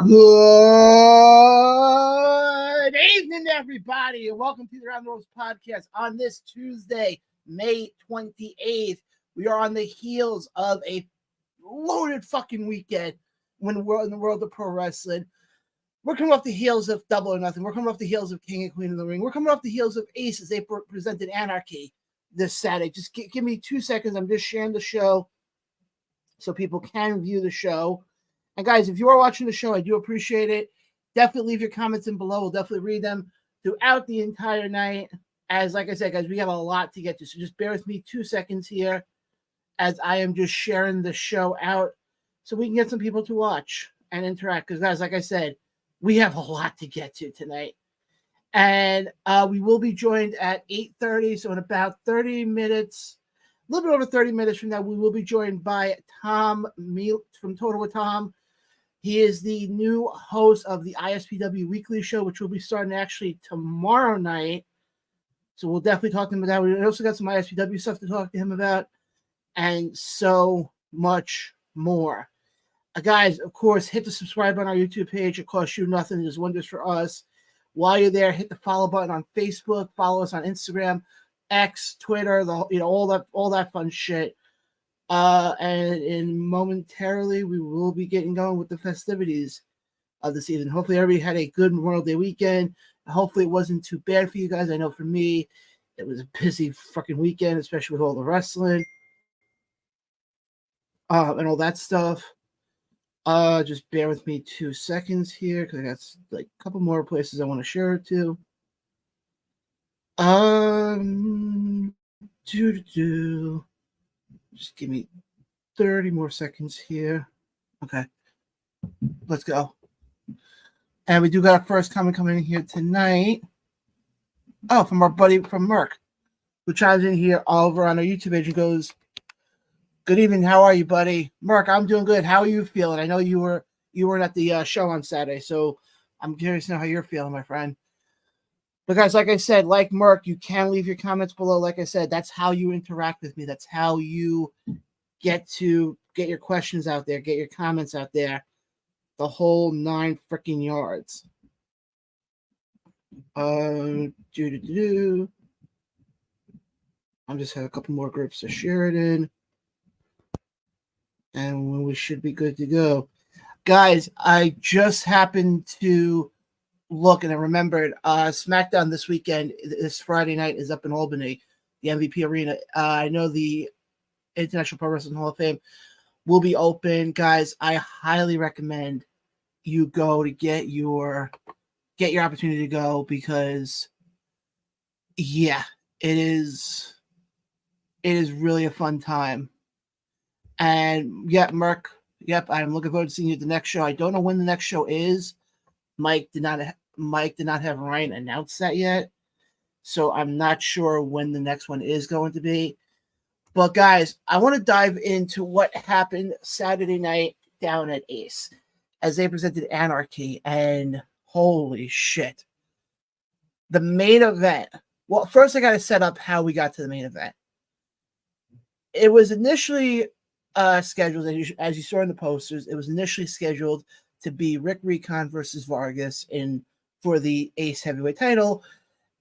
Good evening, everybody, and welcome to the Round the Ropes podcast on this Tuesday, May 28th. We are on the heels of a loaded fucking weekend in the world of pro wrestling. We're coming off the heels of Double or Nothing. We're coming off the heels of King and Queen of the Ring. We're coming off the heels of Ace as they presented Anarchy this Saturday. Just give me 2 seconds. I'm just sharing the show so people can view the show. And guys, if you are watching the show, I do appreciate it. Definitely leave your comments in below. We'll definitely read them throughout the entire night. As like I said, guys, we have a lot to get to. So just bear with me 2 seconds here as I am just sharing the show out so we can get some people to watch and interact. Because guys, like I said, we have a lot to get to tonight. And we will be joined at 8:30. So in about 30 minutes, a little bit over 30 minutes from now, we will be joined by Tom from Totowa Tom. He is the new host of the ISPW Weekly show, which will be starting actually tomorrow night. So we'll definitely talk to him about that. We also got some ISPW stuff to talk to him about and so much more. Guys, of course, hit the subscribe button on our YouTube page. It costs you nothing. It does wonders for us. While you're there, hit the follow button on Facebook. Follow us on Instagram, X, Twitter, all that fun shit. And momentarily we will be getting going with the festivities of the season. Hopefully everybody had a good Memorial Day weekend. Hopefully it wasn't too bad for you guys. I know for me, it was a busy fucking weekend, especially with all the wrestling and all that stuff. Just bear with me 2 seconds here because I got like a couple more places I want to share it to. Just give me 30 more seconds here. Okay. Let's go. And we do got a first comment coming in here tonight. Oh, from our buddy from Merck, who chimes in here over on our YouTube page and goes, "Good evening. How are you, buddy?" Merck, I'm doing good. How are you feeling? I know you were at the show on Saturday, so I'm curious to know how you're feeling, my friend. But guys, like I said, like Merck, you can leave your comments below. Like I said, that's how you interact with me. That's how you get your questions out there, get your comments out there. The whole 9 freaking yards. I'm just have a couple more groups to share it in. And we should be good to go. Guys, I just happened to look and I remembered SmackDown this weekend, this Friday night, is up in Albany, the MVP Arena. I know the International Pro Wrestling Hall of Fame will be open. Guys, I highly recommend you go to get your opportunity to go because, yeah, it is really a fun time. And, yeah, Merck, yep, I'm looking forward to seeing you at the next show. I don't know when the next show is. Mike did not have Ryan announce that yet, so I'm not sure when the next one is going to be. But guys, I want to dive into what happened Saturday night down at Ace as they presented Anarchy, and holy shit. The main event. Well, first I got to set up how we got to the main event. It was initially scheduled, as you saw in the posters, it was initially scheduled to be Rick Recon versus Vargas for the Ace Heavyweight title,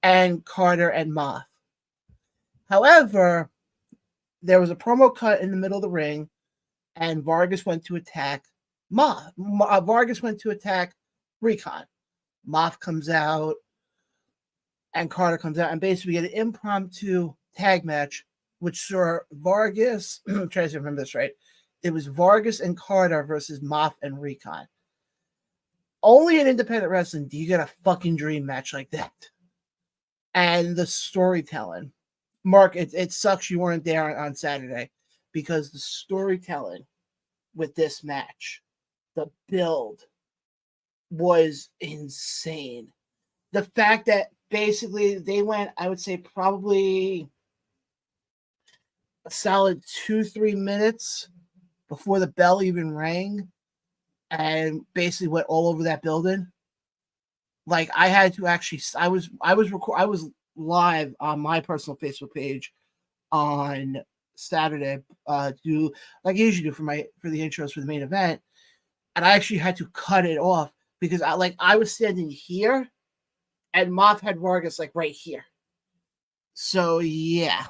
and Carter and Moth. However, there was a promo cut in the middle of the ring, and Vargas went to attack Moth. Vargas went to attack Recon. Moth comes out, and Carter comes out, and basically we get an impromptu tag match, which saw Vargas. I'm trying to remember this right. It was Vargas and Carter versus Moth and Recon. Only in independent wrestling do you get a fucking dream match like that. And the storytelling. Mark, it sucks you weren't there on Saturday, because the storytelling with this match, the build, was insane. The fact that basically they went, I would say, probably a solid 2-3 minutes before the bell even rang, and basically went all over that building. Like, I had to actually, I was live on my personal Facebook page on Saturday, do like I usually do for the intros for the main event, and I actually had to cut it off because I was standing here, and Moth had Vargas like right here. So yeah,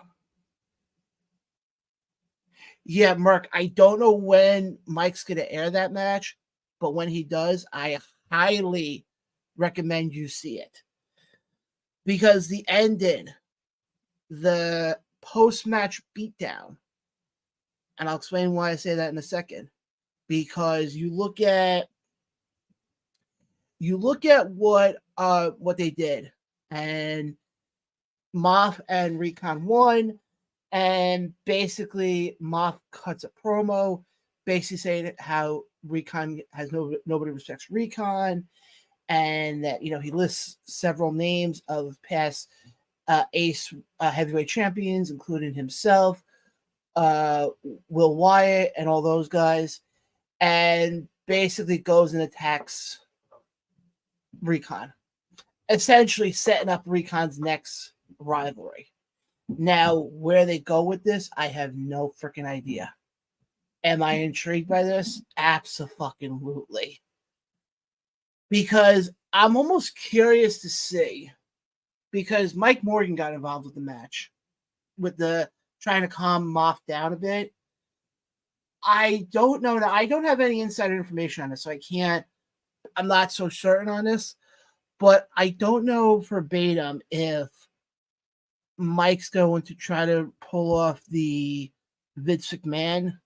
Mark. I don't know when Mike's gonna air that match, but when he does, I highly recommend you see it, because the ending, the post-match beatdown, and I'll explain why I say that in a second, because you look at what they did, and Moth and Recon won, and basically Moth cuts a promo basically saying how Recon has nobody respects Recon, and that he lists several names of past Ace heavyweight champions, including himself, Will Wyatt, and all those guys, and basically goes and attacks Recon, essentially setting up Recon's next rivalry. Now, where they go with this, I have no freaking idea. Am I intrigued by this? Abso-fucking-lutely. Because I'm almost curious to see, because Mike Morgan got involved with the match, with the trying to calm Moth down a bit. I don't know. I don't have any insider information on this, so I'm not so certain on this, but I don't know verbatim if Mike's going to try to pull off the Vince McMahon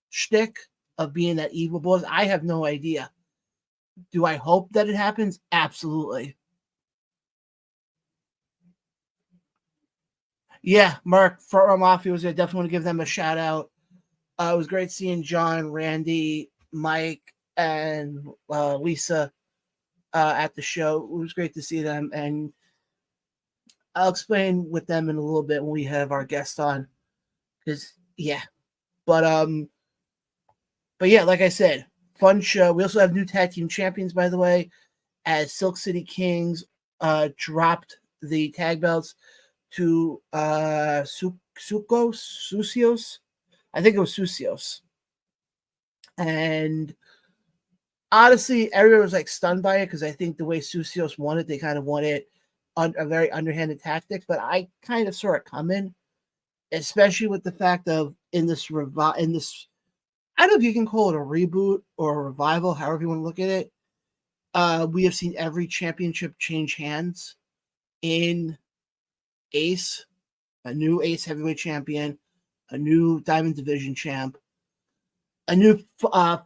shtick of being that evil boss. I have no idea. Do I hope that it happens? Absolutely. Yeah, Mark, Front Mafia was there. Definitely want to give them a shout out. It was great seeing John, Randy, Mike, and Lisa at the show. It was great to see them, and I'll explain with them in a little bit when we have our guest on. Because but yeah, like I said, fun show. We also have new tag team champions, by the way, as Silk City Kings dropped the tag belts to Susios. I think it was Susios. And honestly, everyone was like stunned by it, because I think the way Susios won it, they kind of won it on a very underhanded tactic. But I kind of saw it coming, especially with the fact of in this, I don't know if you can call it a reboot or a revival, however you want to look at it. We have seen every championship change hands in Ace, a new Ace heavyweight champion, a new Diamond Division champ, a new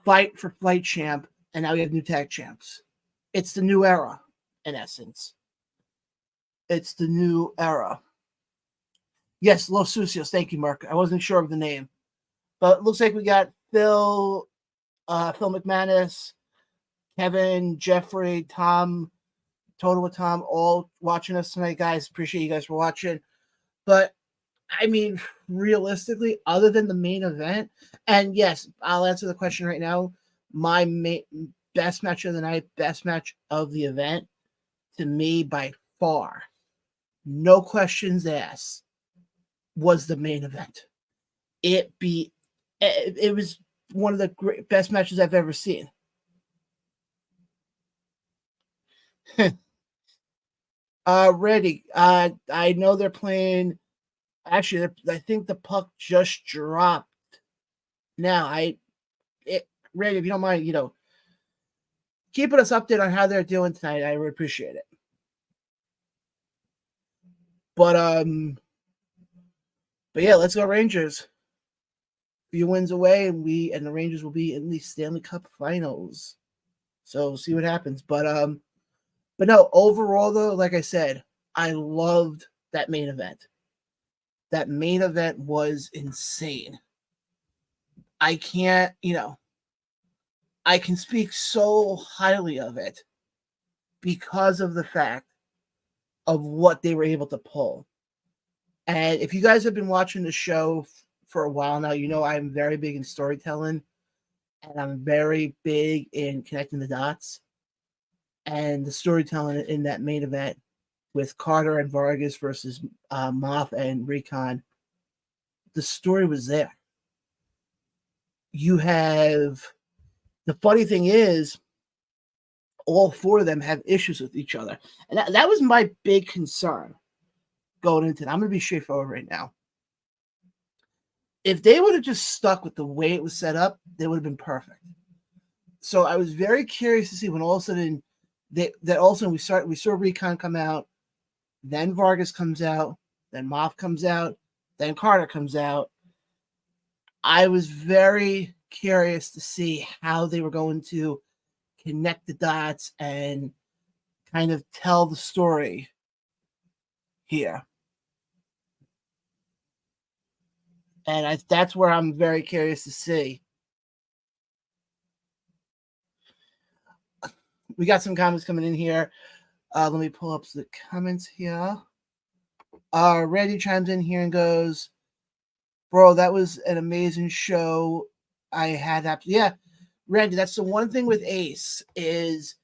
Fight for Flight champ, and now we have new tag champs. It's the new era, in essence. It's the new era. Yes, Los Sucios. Thank you, Mark. I wasn't sure of the name, but it looks like we got Phil McManus, Kevin, Jeffrey, Tom, Totowa Tom, all watching us tonight, guys. Appreciate you guys for watching. But I mean, realistically, other than the main event, and yes, I'll answer the question right now. My best match of the night, best match of the event, to me by far, no questions asked, was the main event. It was one of the best matches I've ever seen. Ready. I know they're playing. Actually, I think the puck just dropped. Now, Ready, if you don't mind, keeping us updated on how they're doing tonight, I would appreciate it. But yeah, let's go Rangers. A few wins away, and the Rangers will be in the Stanley Cup Finals. So we'll see what happens. But no, overall though, like I said, I loved that main event. that main event was insane. I can't, I can speak so highly of it because of the fact of what they were able to pull. And if you guys have been watching the show for a while now, you know I'm very big in storytelling and I'm very big in connecting the dots. And the storytelling in that main event with Carter and Vargas versus Moff and Recon, the story was there. You have, the funny thing is, all four of them have issues with each other. And that was my big concern going into it. I'm going to be straightforward right now. If they would have just stuck with the way it was set up, they would have been perfect. So I was very curious to see when all of a sudden we saw Recon come out, then Vargas comes out, then Moff comes out, then Carter comes out. I was very curious to see how they were going to connect the dots and kind of tell the story here. And that's where I'm very curious to see. We got some comments coming in here. Let me pull up the comments here. Randy chimes in here and goes, bro, that was an amazing show. I had that. Yeah, Randy, that's the one thing with Ace is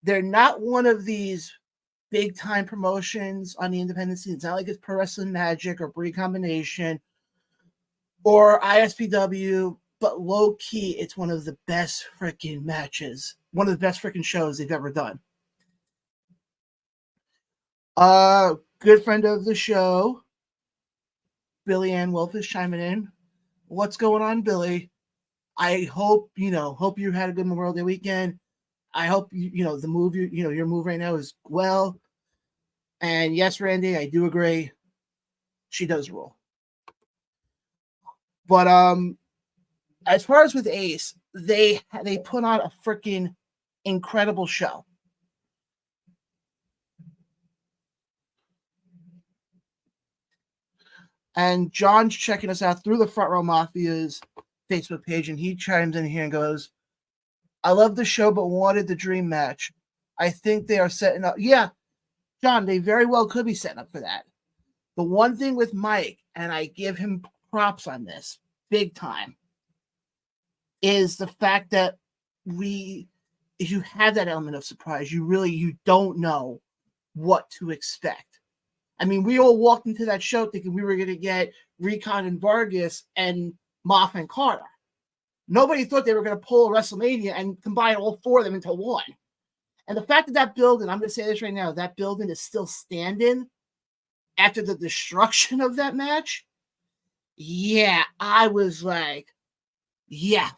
they're not one of these big time promotions on the independent scene. It's not like it's Pro Wrestling Magic or Bree Combination or ISPW, but low key, it's one of the best freaking matches, one of the best freaking shows they've ever done. Good friend of the show, Billy Ann Wolf is chiming in. What's going on, Billy? I hope you had a good Memorial Day weekend. I hope the move your move right now is well. And yes, Randy, I do agree. She does rule. But as far as with Ace, they put on a freaking incredible show. And John's checking us out through the Front Row Mafia's Facebook page, and he chimes in here and goes, I love the show, but wanted the dream match. I think they are setting up. Yeah, John, they very well could be setting up for that. The one thing with Mike, and I give him props on this, big time, is the fact that if you have that element of surprise, you don't know what to expect. I mean, we all walked into that show thinking we were going to get Recon and Vargas and Moff and Carter. Nobody thought they were going to pull WrestleMania and combine all four of them into one. And the fact that building, I'm going to say this right now, that building is still standing after the destruction of that match. Yeah, I was like, yeah.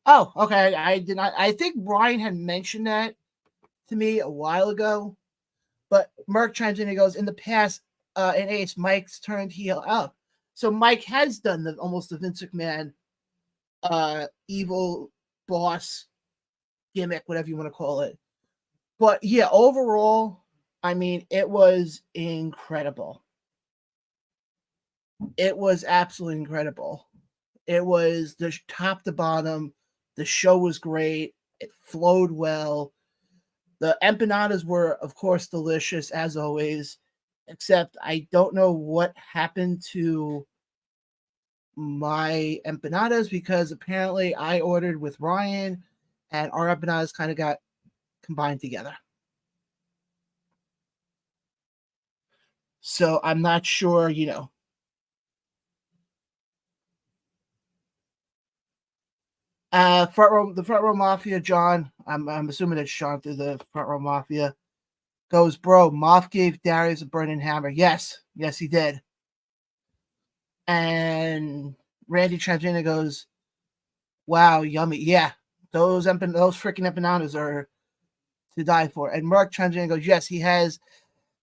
Oh, okay. I did not. I think Brian had mentioned that to me a while ago. But Merck chimes in and goes, in the past, in Ace, Mike's turned heel up. So Mike has done almost the Vince McMahon evil boss gimmick, whatever you want to call it. But yeah, overall, I mean, it was incredible. It was absolutely incredible. It was the top to bottom. The show was great. It flowed well. The empanadas were, of course, delicious as always, except I don't know what happened to my empanadas because apparently I ordered with Ryan and our empanadas kind of got combined together. So I'm not sure, the front row mafia, John. I'm assuming it's Sean through the front row mafia. Goes, bro. Moff gave Darius a burning hammer. Yes, he did. And Randy chimes in and goes, "Wow, yummy. Yeah, those freaking empanadas are to die for." And Mark chimes in and goes, "Yes, he has."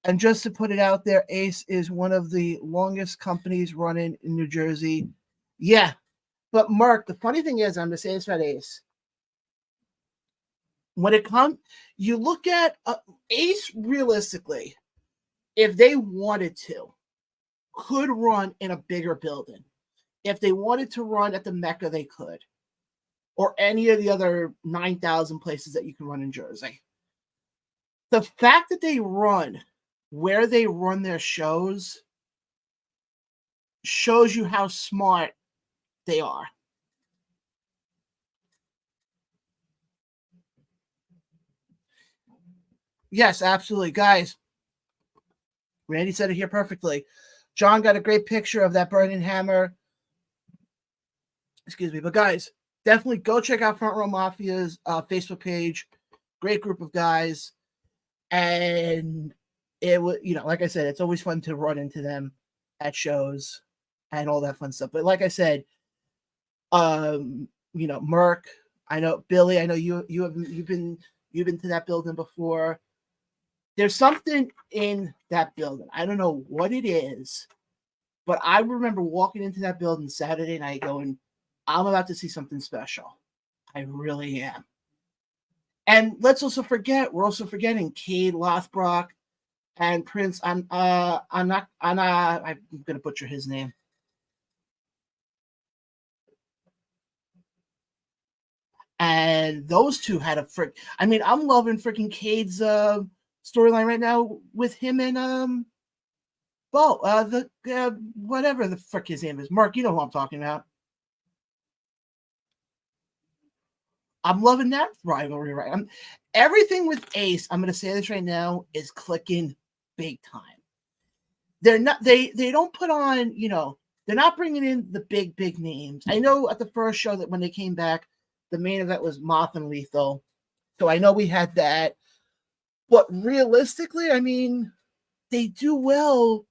And just to put it out there, Ace is one of the longest companies running in New Jersey. Yeah, but Mark, the funny thing is, I'm going to say this about Ace. when it comes, you look at Ace realistically, if they wanted to, could run in a bigger building. If they wanted to run at the Mecca, they could, or any of the other 9,000 places that you can run in Jersey. The fact that they run where they run their shows shows you how smart they are. Yes, absolutely. Guys, Randy said it here perfectly. John got a great picture of that burning hammer. Excuse me. But guys, definitely go check out Front Row Mafia's Facebook page. Great group of guys. And it was, like I said, it's always fun to run into them at shows and all that fun stuff. But like I said, Merc, I know Billy, I know you've been to that building before. There's something in that building. I don't know what it is, but I remember walking into that building Saturday night going, I'm about to see something special. I really am. And let's also we're also forgetting Cade Lothbrock and Prince. I'm going to butcher his name. And those two had I'm loving freaking Cade's storyline right now with him and Bo, whatever the frick his name is. Mark, you know who I'm talking about. I'm loving that rivalry, right? Everything with Ace, I'm going to say this right now, is clicking big time. They're not, they don't put on, they're not bringing in the big names. I know at the first show that when they came back, the main event was Moth and Lethal. So I know we had that. But realistically, they do well,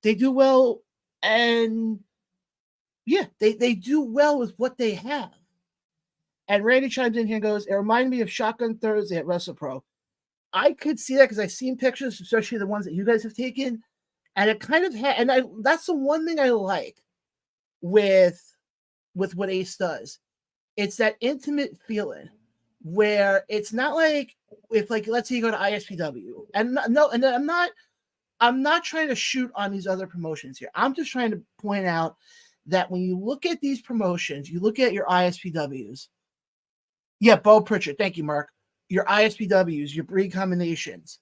they do well, and yeah, they do well with what they have. And Randy chimes in here and goes, it reminded me of Shotgun Thursday at WrestlePro. I could see that because I've seen pictures, especially the ones that you guys have taken, and it kind of that's the one thing I like with what Ace does. It's that intimate feeling where it's not like if, like, let's say you go to ISPW, and I'm not trying to shoot on these other promotions here. I'm just trying to point out that when you look at these promotions, you look at your ISPWs. Yeah, Bo Pritchard. Thank you, Mark. Your ISPWs, your breed combinations.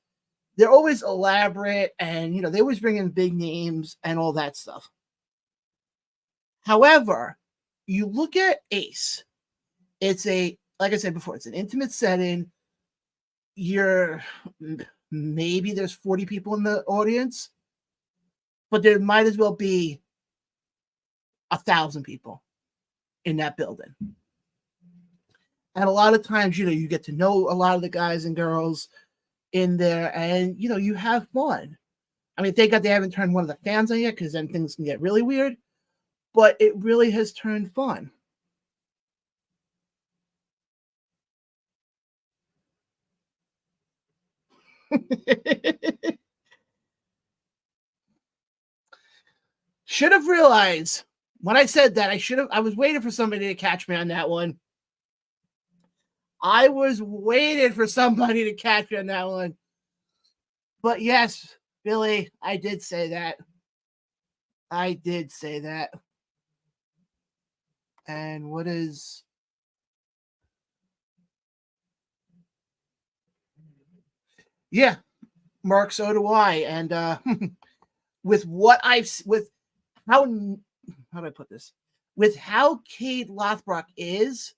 They're always elaborate, and they always bring in big names and all that stuff. However, you look at Ace. It's like I said before, it's an intimate setting. Maybe there's 40 people in the audience, but there might as well be 1,000 people in that building. And a lot of times, you get to know a lot of the guys and girls in there, and you have fun. Thank God they haven't turned one of the fans on yet, because then things can get really weird. But it really has turned fun. Should have realized when I said that. I was waiting for somebody to catch me on that one. I was waiting for somebody to catch me on that one. But yes, Billy, I did say that. I did say that. And what is... Yeah, Mark, so do I. And with how do I put this? With how Cade Lothbrock is,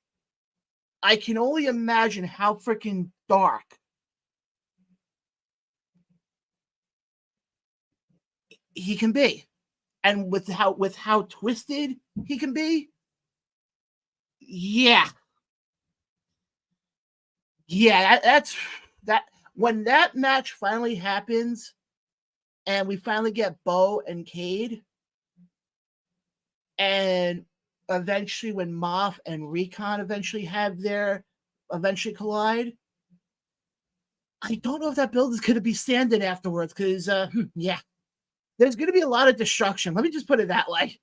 I can only imagine how freaking dark he can be, and with how twisted he can be. Yeah, that's that. When that match finally happens, and we finally get Bo and Cade, and eventually when Moth and Recon eventually collide, I don't know if that building's going to be standing afterwards, because yeah, there's going to be a lot of destruction. Let me just put it that way.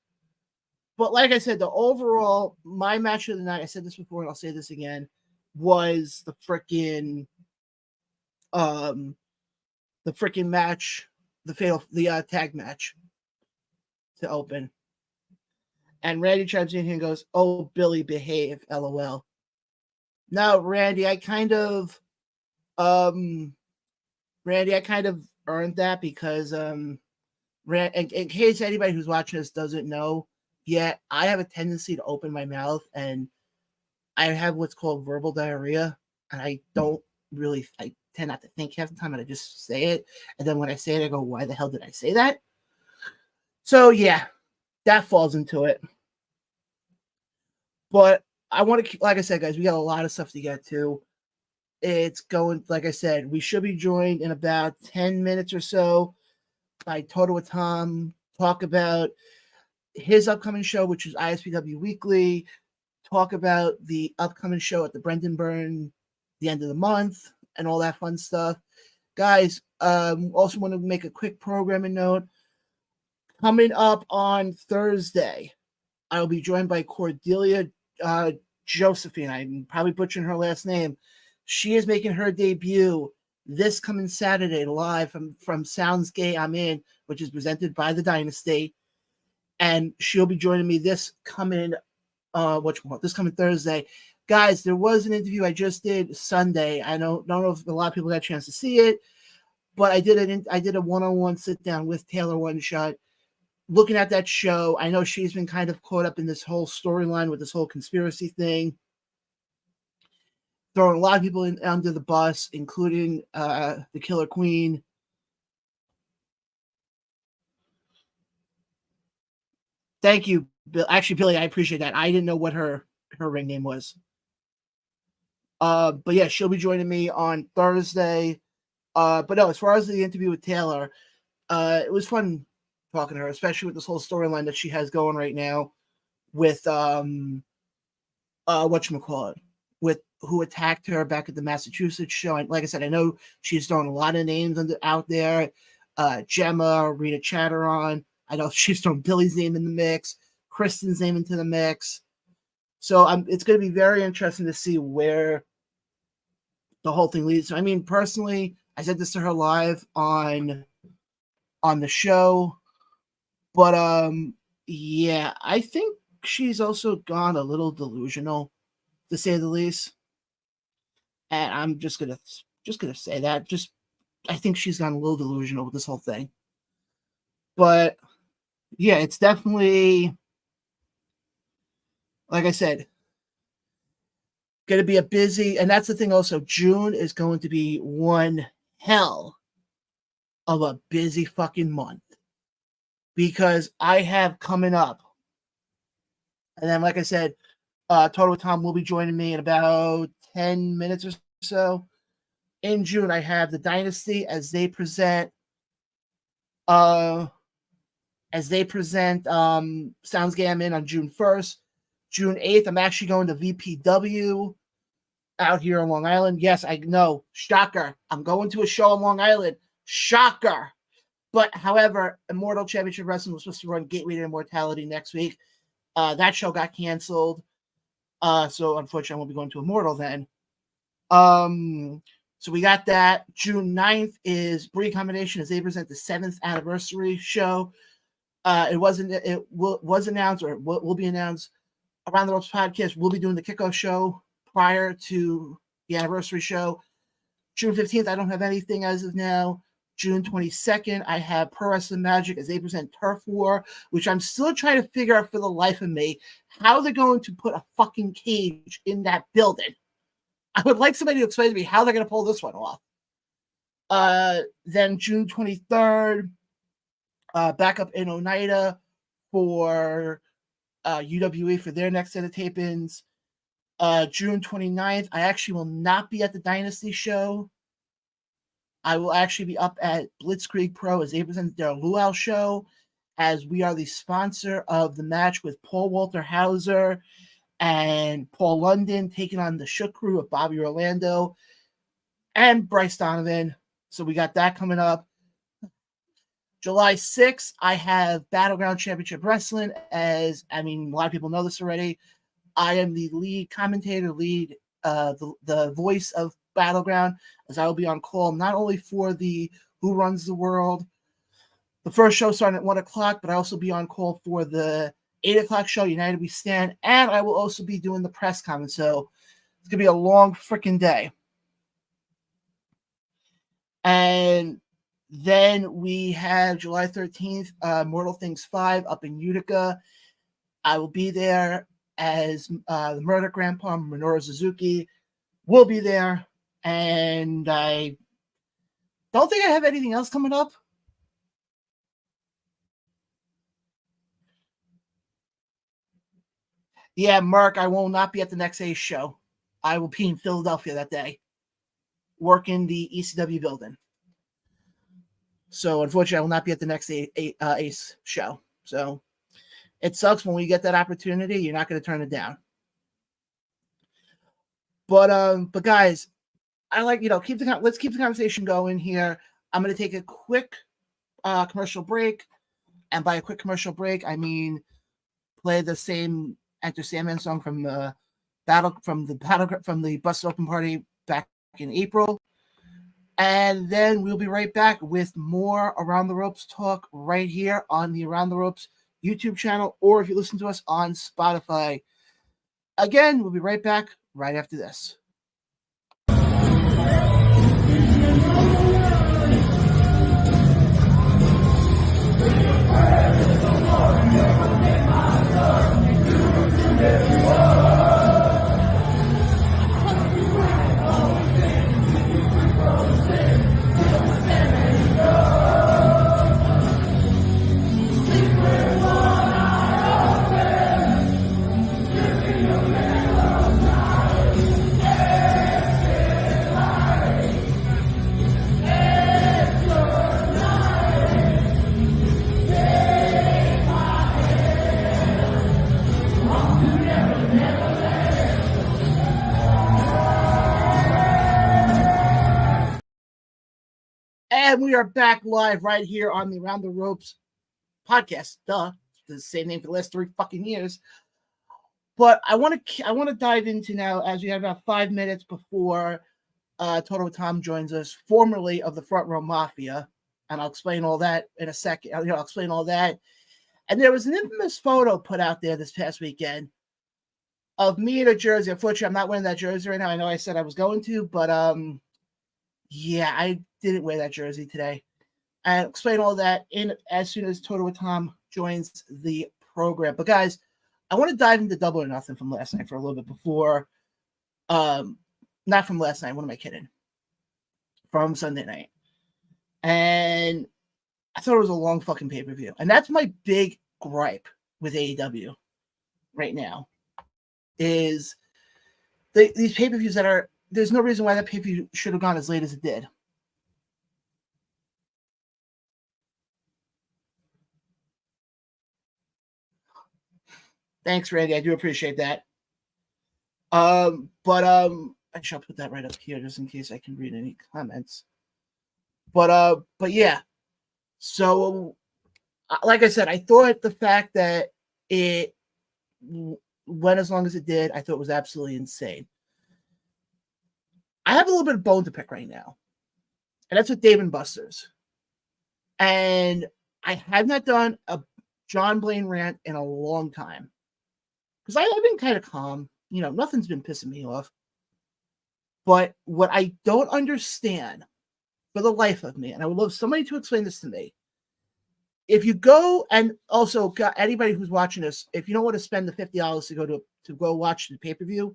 But like I said, the overall, my match of the night, I said this before and I'll say this again, was the freaking match, the tag match to open. And Randy chimes in here and goes, "Oh, Billy, behave, LOL." Now, Randy, I kind of earned that because in case anybody who's watching this doesn't know yet, I have a tendency to open my mouth and I have what's called verbal diarrhea, and I tend not to think half the time, and I just say it. And then when I say it, I go, "Why the hell did I say that?" So yeah, that falls into it. But I want to, like I said, guys, we got a lot of stuff to get to. It's going, like I said, we should be joined in about 10 minutes or so by Totowa Tom, talk about his upcoming show, which is ISPW Weekly, talk about the upcoming show at the Brendan Burn, the end of the month, and all that fun stuff. Guys, also want to make a quick programming note. Coming up on Thursday, I'll be joined by Cordelia Josephine. I'm probably butchering her last name. She is making her debut this coming Saturday live from Sounds Gay I'm In, which is presented by the Dynasty. And she'll be joining me this coming Thursday. Guys, there was an interview I just did Sunday. I don't know if a lot of people got a chance to see it, but I did a one-on-one sit down with Taylor One Shot. Looking at that show, I know she's been kind of caught up in this whole storyline with this whole conspiracy thing, throwing a lot of people under the bus, including the Killer Queen. Thank you, Bill. Actually, Billy, I appreciate that. I didn't know what her ring name was. But yeah, she'll be joining me on Thursday. But no, as far as the interview with Taylor, it was fun talking to her, especially with this whole storyline that she has going right now with whatchamacallit, with who attacked her back at the Massachusetts show. And like I said, I know she's throwing a lot of names out there. Gemma, Rita Chatteron. I know she's thrown Billy's name in the mix, Kristen's name into the mix. So it's going to be very interesting to see where the whole thing leads. I mean, personally, I said this to her live on the show, but yeah, I think she's also gone a little delusional, to say the least. And I'm just gonna say that. I think she's gone a little delusional with this whole thing. But yeah, it's definitely, like I said, going to be a busy, and that's the thing also, June is going to be one hell of a busy fucking month, because I have coming up, and then like I said, Totowa Tom will be joining me in about 10 minutes or so. In June, I have the Dynasty as they present Sounds Gay I'm In on June 1st. June 8th, I'm actually going to VPW out here on Long Island. Yes, I know. Shocker. I'm going to a show on Long Island. Shocker. But however, Immortal Championship Wrestling was supposed to run Gateway to Immortality next week. That show got canceled. So unfortunately, I won't be going to Immortal then. So we got that. June 9th is Bree Combination as they present the 7th anniversary show. It was announced, or it will be announced, Around the Ropes podcast. We'll be doing the kickoff show prior to the anniversary show. June 15th, I don't have anything as of now. June 22nd, I have Pro Wrestling Magic as they present Turf War, which I'm still trying to figure out for the life of me how they're going to put a fucking cage in that building. I would like somebody to explain to me how they're going to pull this one off. Then June 23rd, back up in Oneida for UWE for their next set of tapings. June 29th, I actually will not be at the Dynasty show. I will actually be up at Blitzkrieg Pro as they present their Luau show, as we are the sponsor of the match with Paul Walter Hauser and Paul London taking on the Shook Crew of Bobby Orlando and Bryce Donovan. So we got that coming up. July 6th, I have Battleground Championship Wrestling. A lot of people know this already. I am the lead commentator, the voice of Battleground, as I will be on call not only for the Who Runs the World, the first show starting at 1 o'clock, but I also be on call for the 8 o'clock show, United We Stand, and I will also be doing the press conference. So it's going to be a long freaking day. And then we have July 13th, Mortal Things 5 up in Utica. I will be there as the Murder Grandpa, Minoru Suzuki, will be there. And I don't think I have anything else coming up. Yeah, Mark, I will not be at the next Ace show. I will be in Philadelphia that day, working the ECW building. So, unfortunately, I will not be at the next Ace show. So, it sucks when we get that opportunity. You're not going to turn it down. But guys, I like, let's keep the conversation going here. I'm going to take a quick commercial break. And by a quick commercial break, I mean play the same Enter Sandman song from the Busted Open Party back in April. And then we'll be right back with more Around the Ropes talk right here on the Around the Ropes YouTube channel, or if you listen to us on Spotify. Again, we'll be right back right after this. And we are back live right here on the Around the Ropes podcast. Duh, the same name for the last 3 fucking years. But I want to dive into now, as we have about 5 minutes before Totowa Tom joins us, formerly of the Front Row Mafia, and I'll explain all that in a second. I'll explain all that. And there was an infamous photo put out there this past weekend of me in a jersey. Unfortunately, I'm not wearing that jersey right now. I know I said I was going to, but yeah, I didn't wear that jersey today. And explain all that in as soon as Totowa Tom joins the program. But guys, I want to dive into Double or Nothing from last night for a little bit before. Not from last night. What am I kidding? From Sunday night. And I thought it was a long fucking pay-per-view. And that's my big gripe with AEW right now. Is these pay-per-views that are, there's no reason why that pay-per-view should have gone as late as it did. Thanks, Randy. I do appreciate that. But I shall put that right up here just in case I can read any comments. But yeah. So, like I said, I thought the fact that it went as long as it did, I thought was absolutely insane. I have a little bit of bone to pick right now, and that's with Dave & Buster's. And I have not done a John Blaine rant in a long time because I've been kind of calm. Nothing's been pissing me off. But what I don't understand for the life of me, and I would love somebody to explain this to me, if you go, and also anybody who's watching this, if you don't want to spend the $50 to go watch the pay-per-view,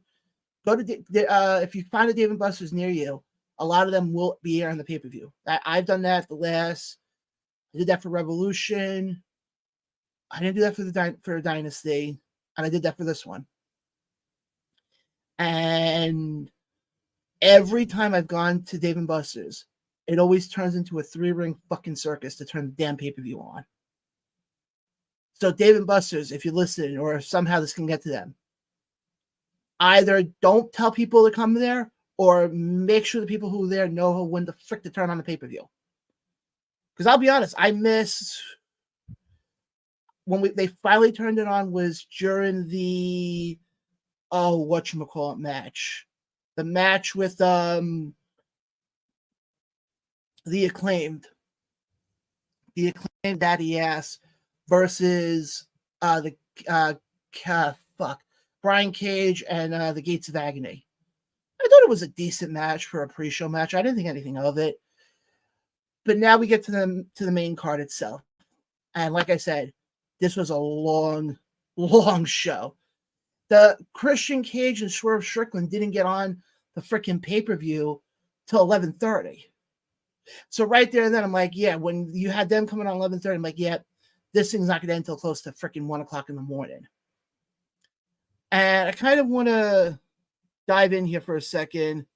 go to if you find a Dave & Buster's near you, a lot of them will be here on the pay-per-view. I've done that I did that for Revolution. I didn't do that for Dynasty, and I did that for this one. And every time I've gone to Dave & Buster's, it always turns into a 3-ring fucking circus to turn the damn pay-per-view on. So Dave & Buster's, if you listen, or if somehow this can get to them, either don't tell people to come there, or make sure the people who are there know when the frick to turn on the pay-per-view. Because I'll be honest, I missed when they finally turned it on was during the whatchamacallit match. The match with the acclaimed Daddy Ass versus Brian Cage and the Gates of Agony. I thought it was a decent match for a pre-show match. I didn't think anything of it. But now we get to the main card itself. And like I said, this was a long show. The Christian Cage and Swerve Strickland didn't get on the freaking pay-per-view till 11:30. So right there and then I'm like, yeah, when you had them coming on 11:30, I'm like, yeah, this thing's not going to end until close to freaking 1 o'clock in the morning. And I kind of want to dive in here for a second.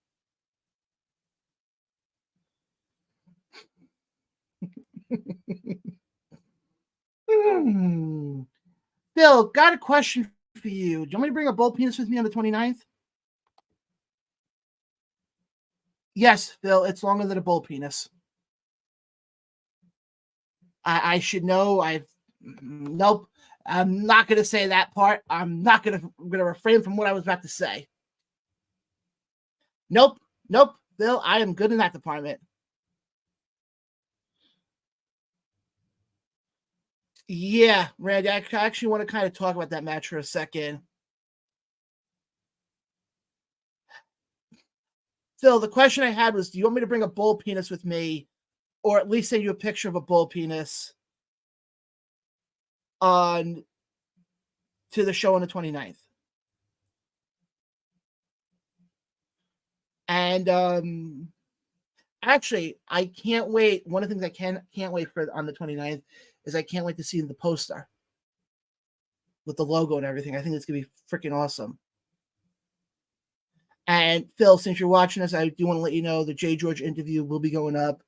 Bill, got a question for you. Do you want me to bring a bull penis with me on the 29th? Yes, Bill, it's longer than a bull penis. I should know. Nope. I'm not going to say that part. I'm going to refrain from what I was about to say. Nope. Bill, I am good in that department. Yeah, Randy, I actually want to kind of talk about that match for a second. Phil, the question I had was, do you want me to bring a bull penis with me, or at least send you a picture of a bull penis to the show on the 29th? And actually, I can't wait. One of the things I can't wait for on the 29th is I can't wait to see the poster with the logo and everything. I think it's going to be freaking awesome. And Phil, since you're watching this, I do want to let you know the J. George interview will be going up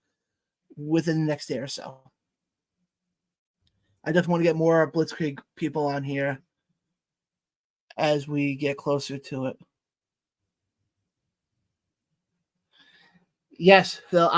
within the next day or so. I just want to get more Blitzkrieg people on here as we get closer to it. Yes, Phil.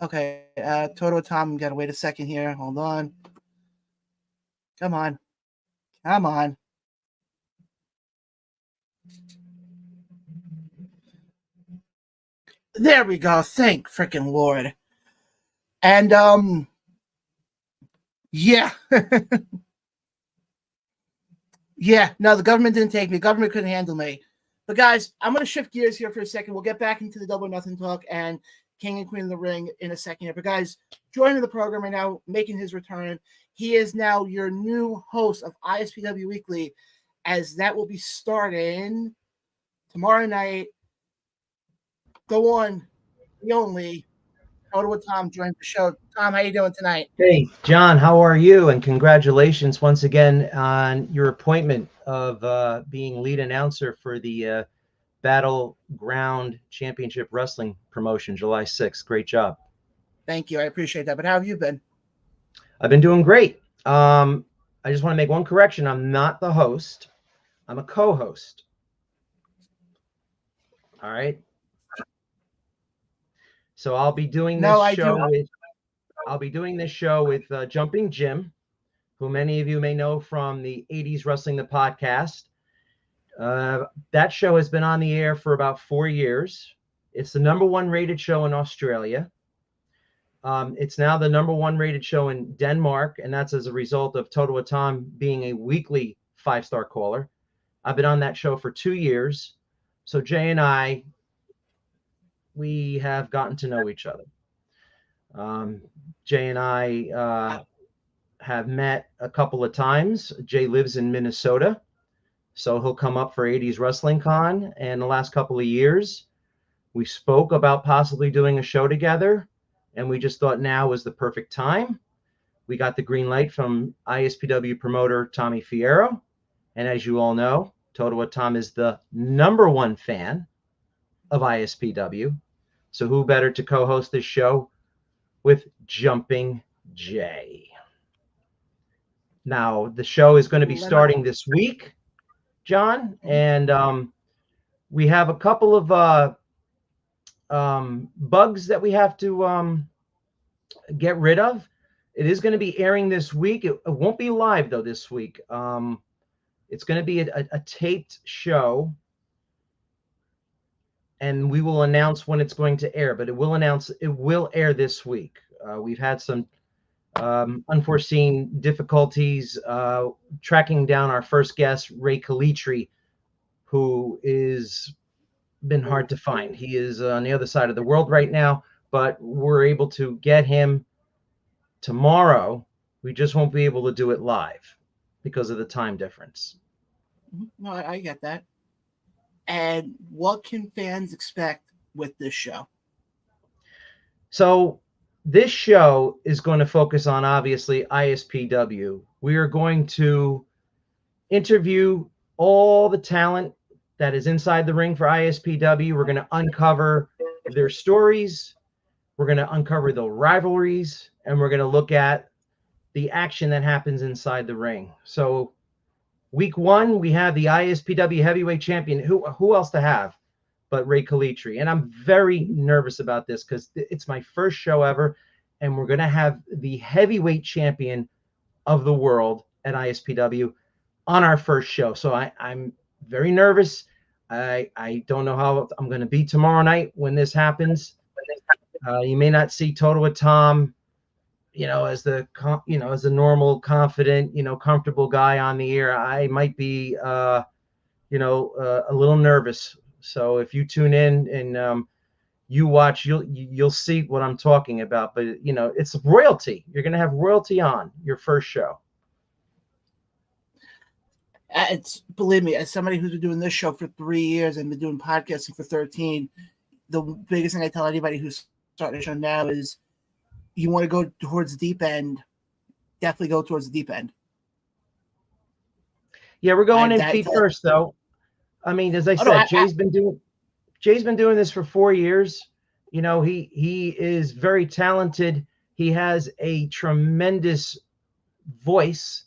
Okay, Totowa Tom, gotta wait a second here. Hold on. Come on. There we go. Thank freaking Lord. And yeah. Yeah, no, the government didn't take me. The government couldn't handle me. But guys, I'm going to shift gears here for a second. We'll get back into the Double or Nothing talk and King and Queen of the Ring in a second here. But guys, joining the program right now, making his return, he is now your new host of ISPW Weekly, as that will be starting tomorrow night. The one, the only, Totowa Tom joins the show. Tom, how you doing tonight? Hey, John, how are you? And congratulations once again on your appointment of being lead announcer for the Battleground Championship Wrestling promotion, July 6th. Great job. Thank you. I appreciate that. But how have you been? I've been doing great. I just want to make one correction. I'm not the host. I'm a co-host. All right. So I'll be doing this show with Jumping Jim, who many of you may know from the 80s Wrestling the Podcast. That show has been on the air for about 4 years. It's the #1 rated show in Australia. It's now the #1 rated show in Denmark, and that's as a result of Totowa Tom being a weekly 5-star caller. I've been on that show for 2 years. So Jay and I we have gotten to know each other. Jay and I have met a couple of times. Jay lives in Minnesota, so he'll come up for 80s Wrestling Con. And the last couple of years, we spoke about possibly doing a show together, and we just thought now was the perfect time. We got the green light from ISPW promoter Tommy Fierro. And as you all know, Totowa Tom is the #1 fan of ISPW. So who better to co-host this show with Jumping Jay? Now, the show is going to be starting this week, John, and we have a couple of bugs that we have to get rid of. It is going to be airing this week. It won't be live, though, this week. It's going to be a taped show, and we will announce when it's going to air, but it will air this week. We've had some unforeseen difficulties tracking down our first guest, Ray Calitri, who is been hard to find. He is on the other side of the world right now, but we're able to get him tomorrow. We just won't be able to do it live because of the time difference. No, I get that. And what can fans expect with this show? So this show is going to focus on, obviously, ISPW. We are going to interview all the talent that is inside the ring for ISPW. We're going to uncover their stories. We're going to uncover the rivalries, and we're going to look at the action that happens inside the ring. So week 1, we have the ISPW heavyweight champion. Who else to have but Ray Calitri? And I'm very nervous about this because it's my first show ever, and we're going to have the heavyweight champion of the world at ISPW on our first show. So I'm very nervous. I don't know how I'm going to be tomorrow night when this happens. You may not see Totowa Tom, as the normal, confident, comfortable guy on the air. I might be, a little nervous. So if you tune in and you watch, you'll see what I'm talking about. But it's royalty. You're going to have royalty on your first show. It's, believe me, as somebody who's been doing this show for 3 years and been doing podcasting for 13, the biggest thing I tell anybody who's starting a show now is you want to go towards the deep end, definitely go towards the deep end. Yeah, we're going in feet first, though. I mean, as I said, Jay's been doing this for 4 years. He is very talented. He has a tremendous voice,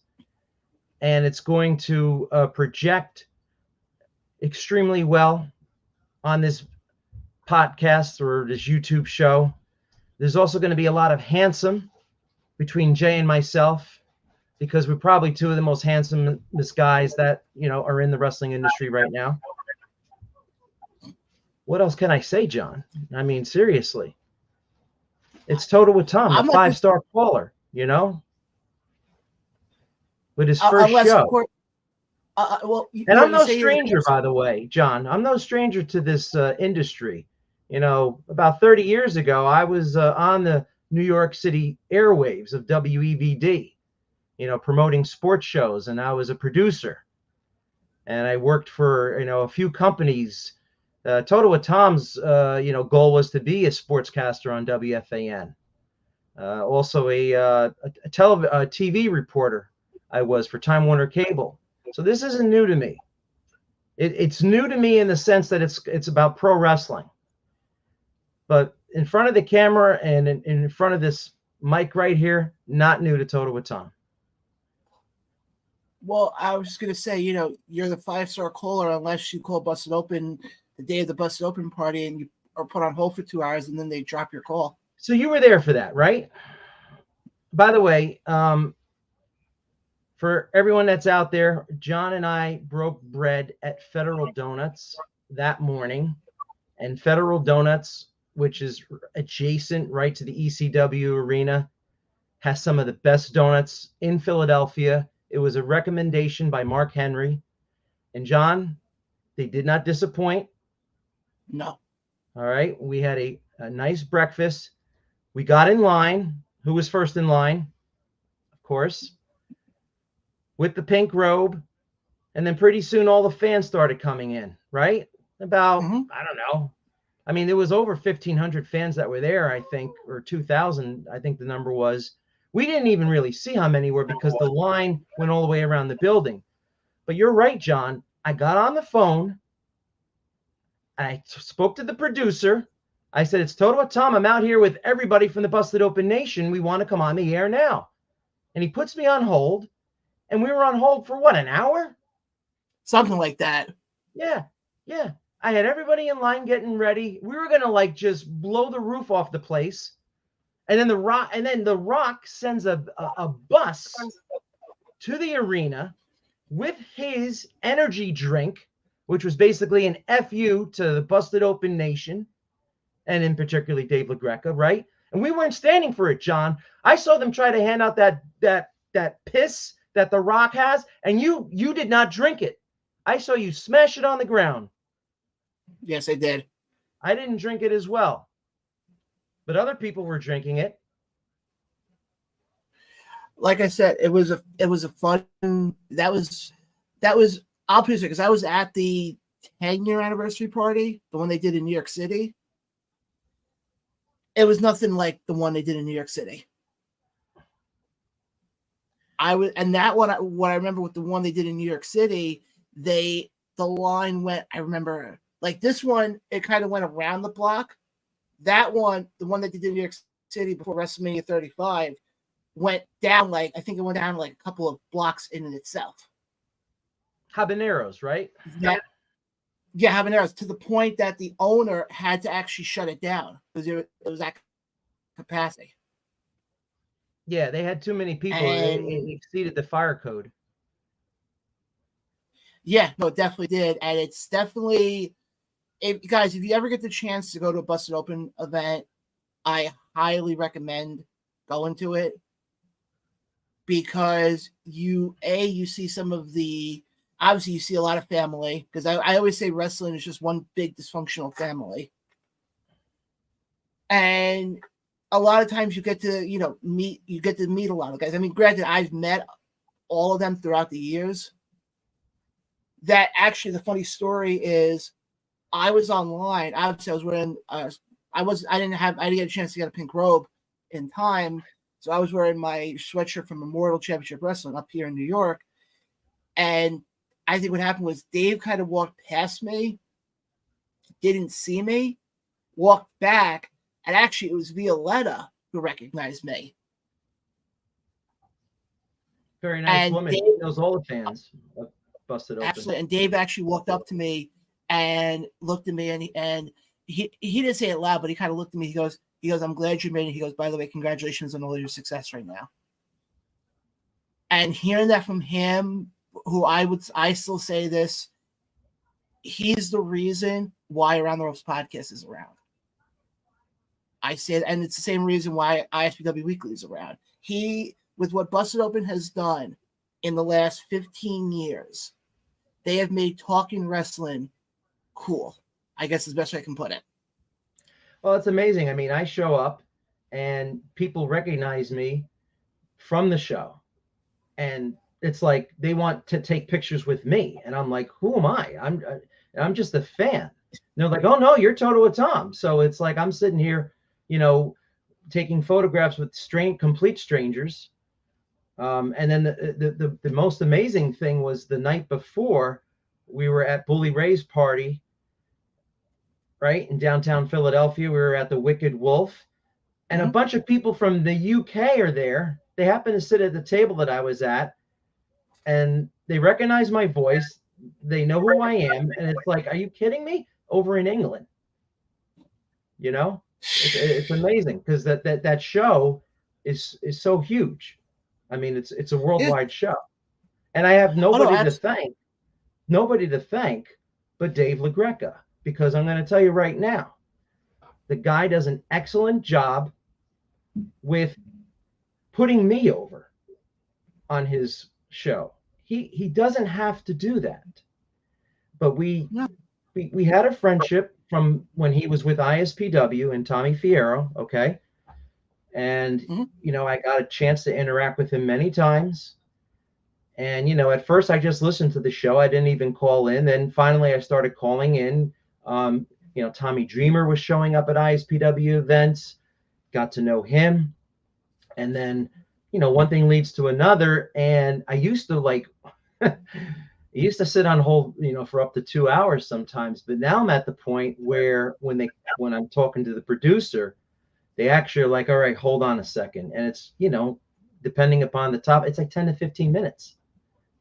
and it's going to project extremely well on this podcast or this YouTube show. There's also going to be a lot of handsome between Jay and myself, because we're probably two of the most handsomest guys that, are in the wrestling industry right now. What else can I say, John? I mean, seriously. It's Totowa Tom, a 5-star caller, with his first show. And I'm no stranger, by the way, John. I'm no stranger to this industry. About 30 years ago, I was on the New York City airwaves of WEVD, promoting sports shows, and I was a producer. And I worked for, a few companies. Totowa Tom's, goal was to be a sportscaster on WFAN. Also a TV reporter I was for Time Warner Cable. So this isn't new to me. It's new to me in the sense that it's about pro wrestling. But in front of the camera and in front of this mic right here, not new to Totowa Tom. Well, I was just going to say, you're the 5-star caller unless you call Busted Open the day of the Busted Open party and you are put on hold for 2 hours and then they drop your call. So you were there for that, right? By the way, for everyone that's out there, John and I broke bread at Federal Donuts that morning. And Federal Donuts, which is adjacent right to the ECW arena, has some of the best donuts in Philadelphia. It was a recommendation by Mark Henry. And John, they did not disappoint. No. All right. We had a nice breakfast. We got in line. Who was first in line? Of course, with the pink robe. And then pretty soon all the fans started coming in, right? About, Mm-hmm. I don't know. I mean, there was over 1,500 fans that were there, I think, or 2,000, I think the number was. We didn't even really see how many were because the line went all the way around the building. But you're right, John. I got on the phone. I spoke to the producer. I said, it's Totowa Tom. I'm out here with everybody from the Busted Open Nation. We want to come on the air now. And he puts me on hold. And we were on hold for what, an hour? Something like that. Yeah. Yeah. I had everybody in line getting ready. We were gonna like just blow the roof off the place. And then the Rock sends a bus to the arena with his energy drink, which was basically an FU to the Busted Open Nation, and in particularly Dave LaGreca, right? And we weren't standing for it, John. I saw them try to hand out that piss that the Rock has, and you did not drink it. I saw you smash it on the ground. Yes, I did. I didn't drink it as well, but other people were drinking it. Like I said, it was a fun. That was obviously because I was at the 10-year anniversary party, the one they did in New York City. It was nothing like the one they did in New York City. That one, what I remember with the one they did in New York City, the line went. I remember like this one, it kind of went around the block. That one, the one that they did in New York City before WrestleMania 35, went down like I think it went down like a couple of blocks in itself. Habaneros, right? Yeah, habaneros to the point that the owner had to actually shut it down because it was at capacity. Yeah, they had too many people. It exceeded the fire code. Yeah, no, it definitely did. And it's definitely, guys, if you ever get the chance to go to a Busted Open event, I highly recommend going to it because you see some of the, obviously you see a lot of family because I always say wrestling is just one big dysfunctional family. And a lot of times you get to, meet a lot of guys. I mean, granted, I've met all of them throughout the years. That actually, the funny story is, I was online. Obviously, I was wearing. I didn't get a chance to get a pink robe in time, so I was wearing my sweatshirt from Memorial Championship Wrestling up here in New York. And I think what happened was Dave kind of walked past me, didn't see me, walked back, and actually it was Violetta who recognized me. Very nice woman. Dave, she knows all the fans. Busted Open. Absolutely. And Dave actually walked up to me and looked at me, and he didn't say it loud, but he kind of looked at me. He goes, I'm glad you made it. He goes, by the way, congratulations on all your success right now. And hearing that from him, who I still say this, he's the reason why Around the Ropes podcast is around. I say it, and it's the same reason why ISPW Weekly is around. He, with what Busted Open has done in the last 15 years, they have made talking wrestling cool. I guess is the best way I can put it. Well, it's amazing. I mean, I show up and people recognize me from the show. And it's like they want to take pictures with me. And I'm like, who am I? I'm just a fan. And they're like, oh, no, you're Totowa Tom. So it's like I'm sitting here, taking photographs with complete strangers. And then the most amazing thing was the night before we were at Bully Ray's party, right, in downtown Philadelphia. We were at the Wicked Wolf, and a bunch of people from the UK are there. They happen to sit at the table that I was at, and they recognize my voice. They know who I am, and it's like, are you kidding me? Over in England, it's amazing because that show is so huge. I mean, it's a worldwide show, and I have nobody to thank but Dave LaGreca, because I'm going to tell you right now, the guy does an excellent job with putting me over on his show. He doesn't have to do that, but we we had a friendship from when he was with ISPW and Tommy Fierro, okay? And, I got a chance to interact with him many times. And, at first I just listened to the show. I didn't even call in. Then finally I started calling in. Tommy Dreamer was showing up at ISPW events, got to know him. And then, one thing leads to another. And I used to I used to sit on hold, for up to 2 hours sometimes. But now I'm at the point where when I'm talking to the producer, they actually are like, all right, hold on a second. And it's, depending upon the top, it's like 10 to 15 minutes.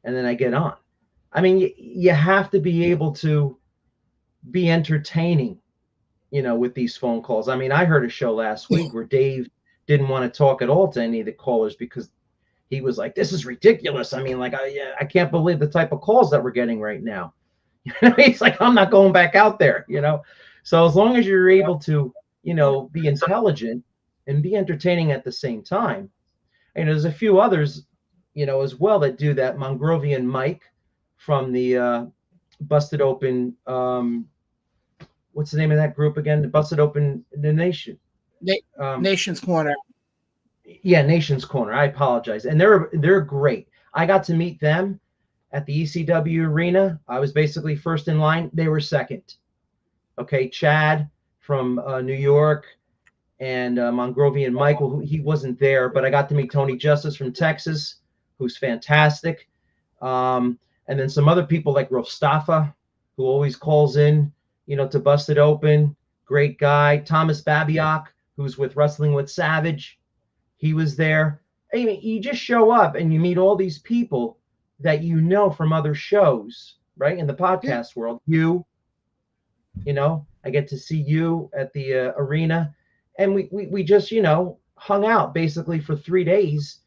And then I get on. I mean, you have to be able to be entertaining, with these phone calls. I mean, I heard a show last week where Dave didn't want to talk at all to any of the callers because he was like, this is ridiculous. I mean, like, I can't believe the type of calls that we're getting right now. He's like, I'm not going back out there, So as long as you're able to, be intelligent and be entertaining at the same time. And there's a few others, as well that do that. Mongrovian Mike from the Busted Open. What's the name of that group again? The Busted Open the Nation. Nation's Corner. Yeah, Nation's Corner. I apologize. And they're great. I got to meet them at the ECW arena. I was basically first in line. They were second. Okay, Chad from New York and Mongrovian Michael, he wasn't there, but I got to meet Tony Justice from Texas, who's fantastic. And then some other people like Rostafa, who always calls in, to Busted Open. Great guy. Thomas Babiak, who's with Wrestling with Savage. He was there. I mean, you just show up and you meet all these people that from other shows, right? In the podcast world. I get to see you at the arena. And we just, hung out basically for 3 days.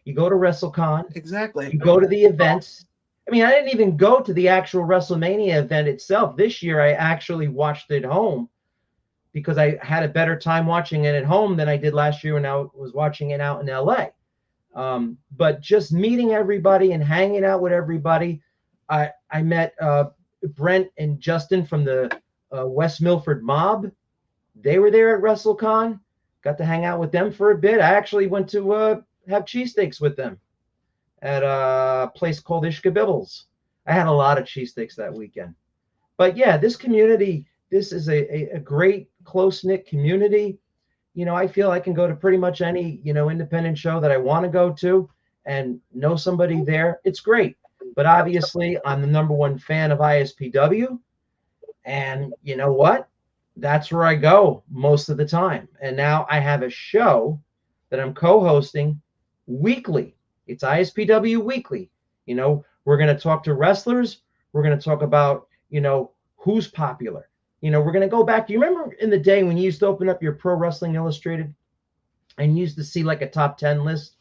You go to WrestleCon. Exactly. You go to the events. I mean, I didn't even go to the actual WrestleMania event itself. This year, I actually watched it home because I had a better time watching it at home than I did last year when I was watching it out in LA. But just meeting everybody and hanging out with everybody. I met Brent and Justin from the West Milford Mob. They were there at WrestleCon. Got to hang out with them for a bit. I actually went to have cheesesteaks with them at a place called Ishkabibbles. I had a lot of cheesesteaks that weekend. But yeah, this community, this is a great close-knit community. I feel I can go to pretty much any, independent show that I want to go to and know somebody there. It's great. But obviously, I'm the number one fan of ISPW. And you know what? That's where I go most of the time. And now I have a show that I'm co-hosting weekly. It's ISPW Weekly. We're going to talk to wrestlers. We're going to talk about, who's popular. We're going to go back. Do you remember in the day when you used to open up your Pro Wrestling Illustrated and you used to see like a top 10 list,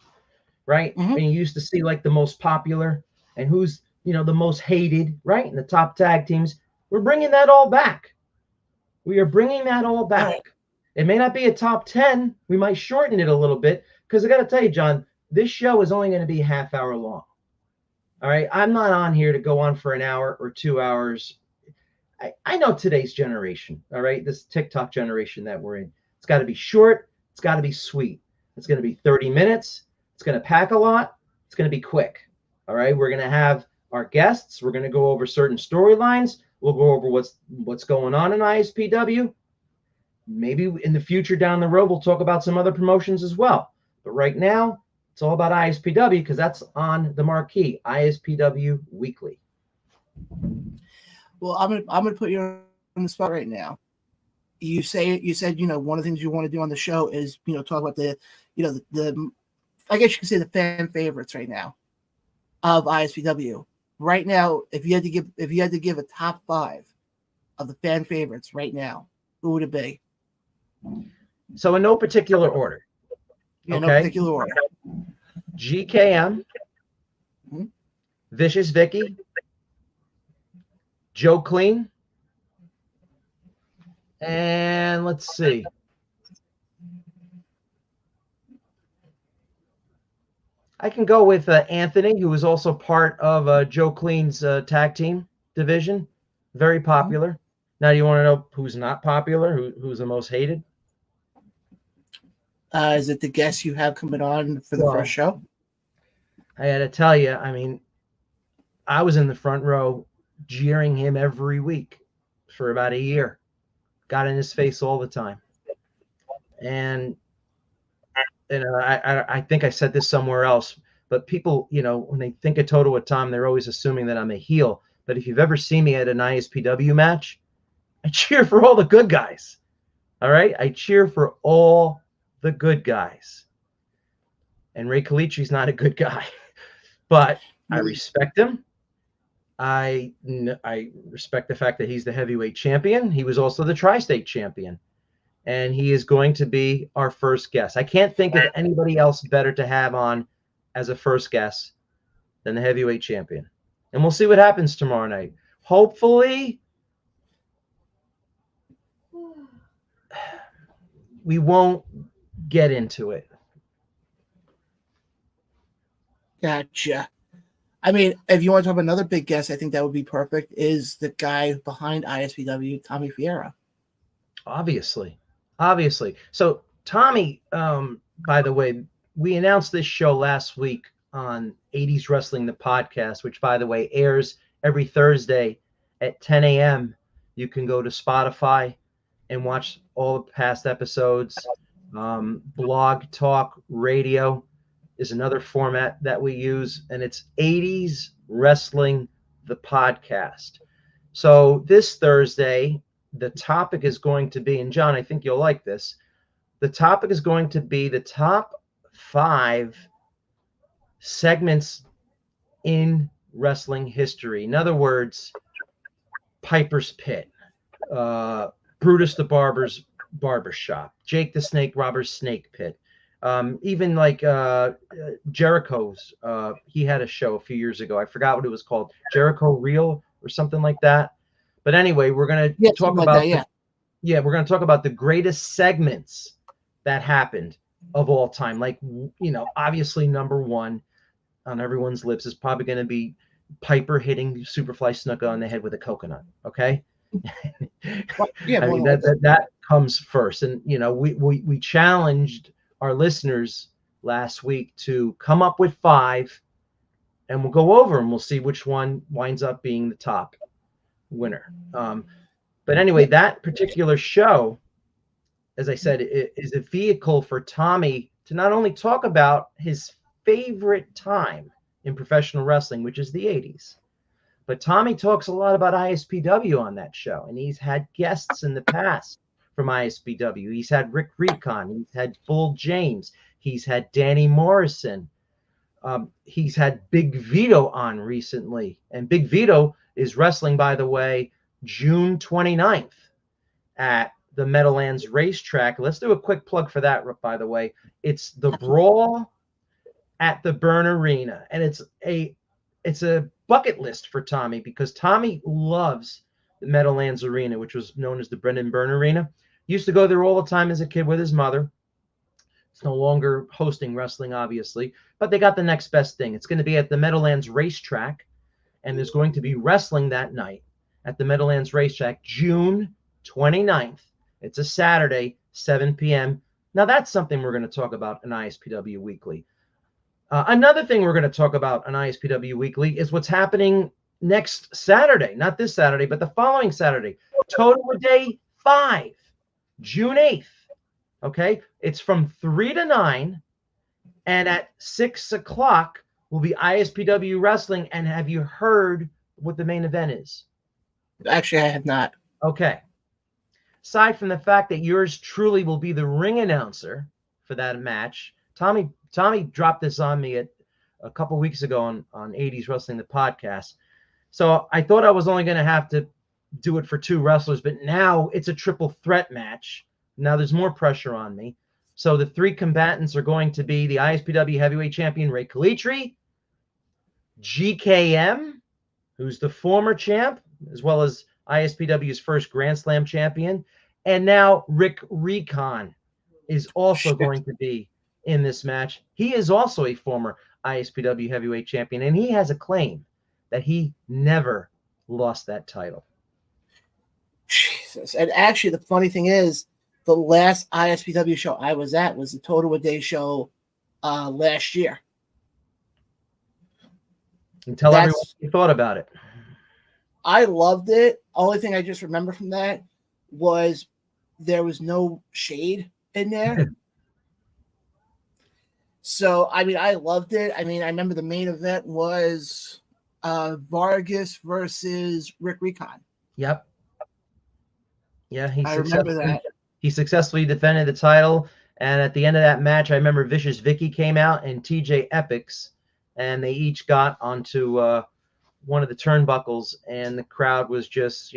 right? Mm-hmm. And you used to see like the most popular and who's, the most hated, right? And the top tag teams. We're bringing that all back. We are bringing that all back. It may not be a top 10. We might shorten it a little bit because I got to tell you, John, this show is only going to be a half hour long. All right. I'm not on here to go on for an hour or 2 hours. I know today's generation. All right. This TikTok generation that we're in. It's got to be short. It's got to be sweet. It's going to be 30 minutes. It's going to pack a lot. It's going to be quick. All right. We're going to have our guests. We're going to go over certain storylines. We'll go over what's going on in ISPW. Maybe in the future down the road, we'll talk about some other promotions as well. But right now, it's all about ISPW because that's on the marquee, ISPW Weekly. Well, I'm gonna put you on the spot right now. You said one of the things you want to do on the show is talk about the I guess you could say the fan favorites right now of ISPW. Right now, if you had to give a top 5 of the fan favorites right now, who would it be? So in no particular order. No particular order. GKM, Vicious Vicky, Joe Clean, and let's see. I can go with Anthony, who was also part of Joe Clean's tag team division. Very popular. Now, do you want to know who's not popular? Who's the most hated? Is it the guest you have coming on for the first show? I got to tell you, I mean, I was in the front row jeering him every week for about a year. Got in his face all the time. And I think I said this somewhere else, but people, when they think of Totowa Tom, they're always assuming that I'm a heel. But if you've ever seen me at an ISPW match, I cheer for all the good guys. All right? I cheer for all the good guys. And Ray Calitri's not a good guy, but I respect him. I respect the fact that he's the heavyweight champion. He was also the tri-state champion. And he is going to be our first guest. I can't think of anybody else better to have on as a first guest than the heavyweight champion. And we'll see what happens tomorrow night. Hopefully, we won't get into it. Gotcha. I mean, if you want to talk about another big guest, I think that would be perfect, is the guy behind ISPW, Tommy Fierro. Obviously. So Tommy, by the way, we announced this show last week on 80s Wrestling, the podcast, which, by the way, airs every Thursday at 10 a.m. You can go to Spotify and watch all the past episodes. Blog Talk Radio is another format that we use, and it's 80s Wrestling, the podcast. So this Thursday, the topic is going to be, and John, I think you'll like this, the topic is going to be the top 5 segments in wrestling history. In other words, Piper's Pit, Brutus the Barber's Barbershop, Jake the Snake Robert's Snake Pit, even like Jericho's, he had a show a few years ago. I forgot what it was called, Jericho Reel or something like that. But anyway, we're going to talk about we're going to talk about the greatest segments that happened of all time. Like, obviously number one on everyone's lips is probably going to be Piper hitting Superfly Snuka on the head with a coconut. Okay. Well, yeah, I mean, that comes first. And, we challenged our listeners last week to come up with 5, and we'll go over and we'll see which one winds up being the top winner. But anyway, that particular show, as I said, is a vehicle for Tommy to not only talk about his favorite time in professional wrestling, which is the 80s, but Tommy talks a lot about ISPW on that show, and he's had guests in the past from ISPW. He's had Rick Recon, he's had Bull James, he's had Danny Morrison, he's had Big Vito on recently, and Big Vito is wrestling, by the way, June 29th at the Meadowlands Racetrack. Let's do a quick plug for that, by the way. It's the Brawl at the Byrne Arena, and it's a bucket list for Tommy, because Tommy loves the Meadowlands Arena, which was known as the Brendan Byrne Arena. He used to go there all the time as a kid with his mother. It's no longer hosting wrestling, obviously, but they got the next best thing. It's going to be at the Meadowlands Racetrack, and there's going to be wrestling that night at the Meadowlands Racetrack, June 29th. It's a Saturday, 7 p.m. Now, that's something we're going to talk about in ISPW Weekly. Another thing we're going to talk about on ISPW Weekly is what's happening next Saturday. Not this Saturday, but the following Saturday. Totowa Day 5, June 8th. Okay? It's from 3 to 9. And at 6 o'clock will be ISPW Wrestling. And have you heard what the main event is? Actually, I have not. Okay. Aside from the fact that yours truly will be the ring announcer for that match, Tommy dropped this on me a couple weeks ago on 80s Wrestling, the podcast. So I thought I was only going to have to do it for 2 wrestlers, but now it's a triple threat match. Now there's more pressure on me. So the 3 combatants are going to be the ISPW heavyweight champion, Ray Calitri, GKM, who's the former champ, as well as ISPW's first Grand Slam champion. And now Rick Recon is also going to be in this match. He is also a former ISPW heavyweight champion, and he has a claim that he never lost that title. Texas. And actually, the funny thing is, the last ISPW show I was at was the Totowa Day show last year. And tell everyone what you thought about it. I loved it. Only thing I just remember from that was there was no shade in there. So, I mean, I loved it. I mean, I remember the main event was Vargas versus Rick Recon. Yep. Yeah, I remember that. He successfully defended the title. And at the end of that match, I remember Vicious Vicky came out and TJ Epics, and they each got onto one of the turnbuckles, and the crowd was just,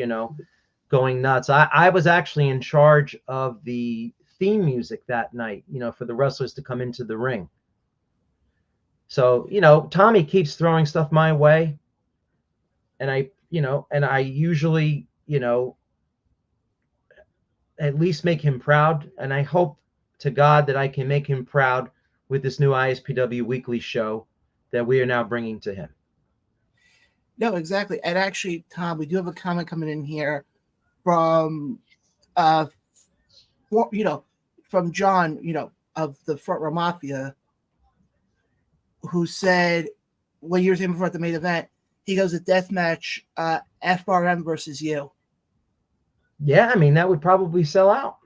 going nuts. I was actually in charge of the theme music that night, for the wrestlers to come into the ring. So, Tommy keeps throwing stuff my way, and I usually, at least make him proud. And I hope to God that I can make him proud with this new ISPW Weekly show that we are now bringing to him. No, exactly. And actually, Tom, we do have a comment coming in here from from John, of the Front Row Mafia, who said when you were saying before at the main event, he goes a death match, FRM versus you. Yeah, I mean, that would probably sell out.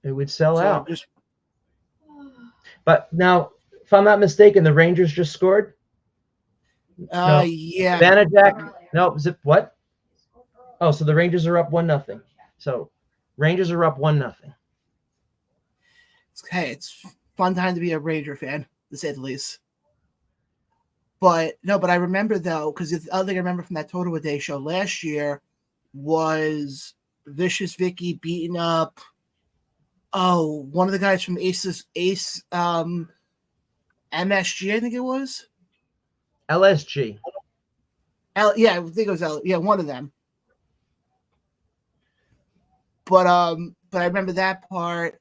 It would sell out. But now, if I'm not mistaken, the Rangers just scored. No. Yeah. Vanajak. No, zip what? Oh, so the Rangers are up 1-0. So Rangers are up 1-0. Hey, it's fun time to be a Ranger fan, to say the least. But I remember though, because the other thing I remember from that Totowa Day show last year was Vicious Vicky beating up one of the guys from Ace MSG, I think it was. LSG. Yeah, I think it was one of them. But I remember that part.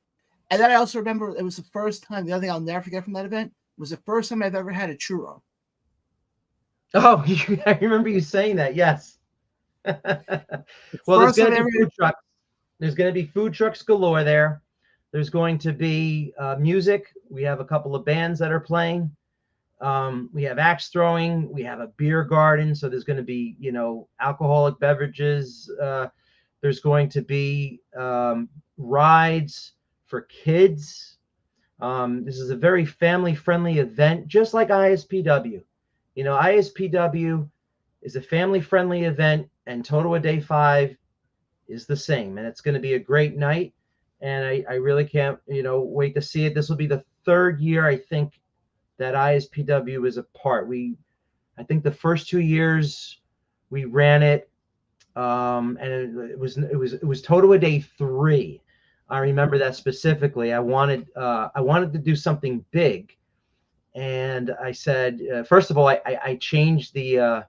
And then I also remember it was the first time, the other thing I'll never forget from that event was the first time I've ever had a churro. Oh, I remember you saying that, yes. Well, there's going to be food trucks. There's going to be food trucks galore there. There's going to be music. We have a couple of bands that are playing. We have axe throwing. We have a beer garden. So there's going to be, alcoholic beverages. There's going to be rides for kids. This is a very family-friendly event, just like ISPW. ISPW is a family-friendly event, and Totowa Day 5 is the same. And it's going to be a great night. And I really can't, wait to see it. This will be the third year, I think, that ISPW is a part. I think the first 2 years we ran it, and it was Totowa Day 3. I remember that specifically. I wanted to do something big, and I said, first of all, I changed the.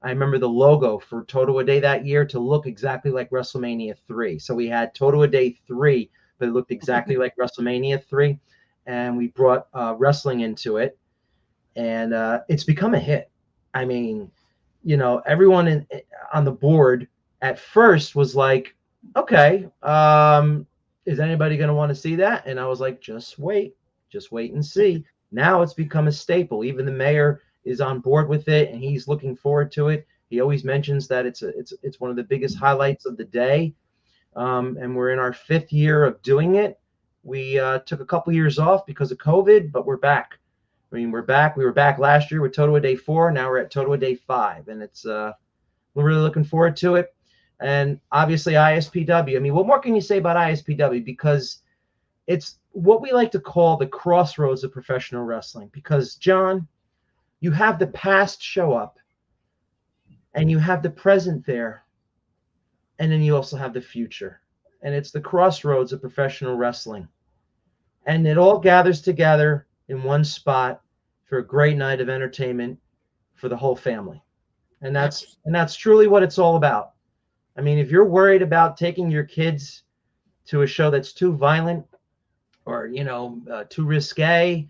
I remember the logo for Totowa Day that year to look exactly like WrestleMania 3. So we had Totowa Day 3, but it looked exactly like WrestleMania 3, and we brought wrestling into it, and it's become a hit. I mean, everyone on the board at first was like, okay, is anybody going to want to see that? And I was like, just wait and see. Now it's become a staple. Even the mayor is on board with it, and he's looking forward to it. He always mentions that it's one of the biggest highlights of the day. And we're in our 5th year of doing it. We took a couple years off because of COVID, but we're back. I mean, we're back. We were back last year with Totowa Day 4. Now we're at Totowa Day 5, and we're really looking forward to it. And obviously ISPW. I mean, what more can you say about ISPW? Because it's what we like to call the crossroads of professional wrestling. Because, John, you have the past show up, and you have the present there, and then you also have the future. And it's the crossroads of professional wrestling. And it all gathers together in one spot for a great night of entertainment for the whole family. And that's truly what it's all about. I mean, if you're worried about taking your kids to a show that's too violent or, too risque,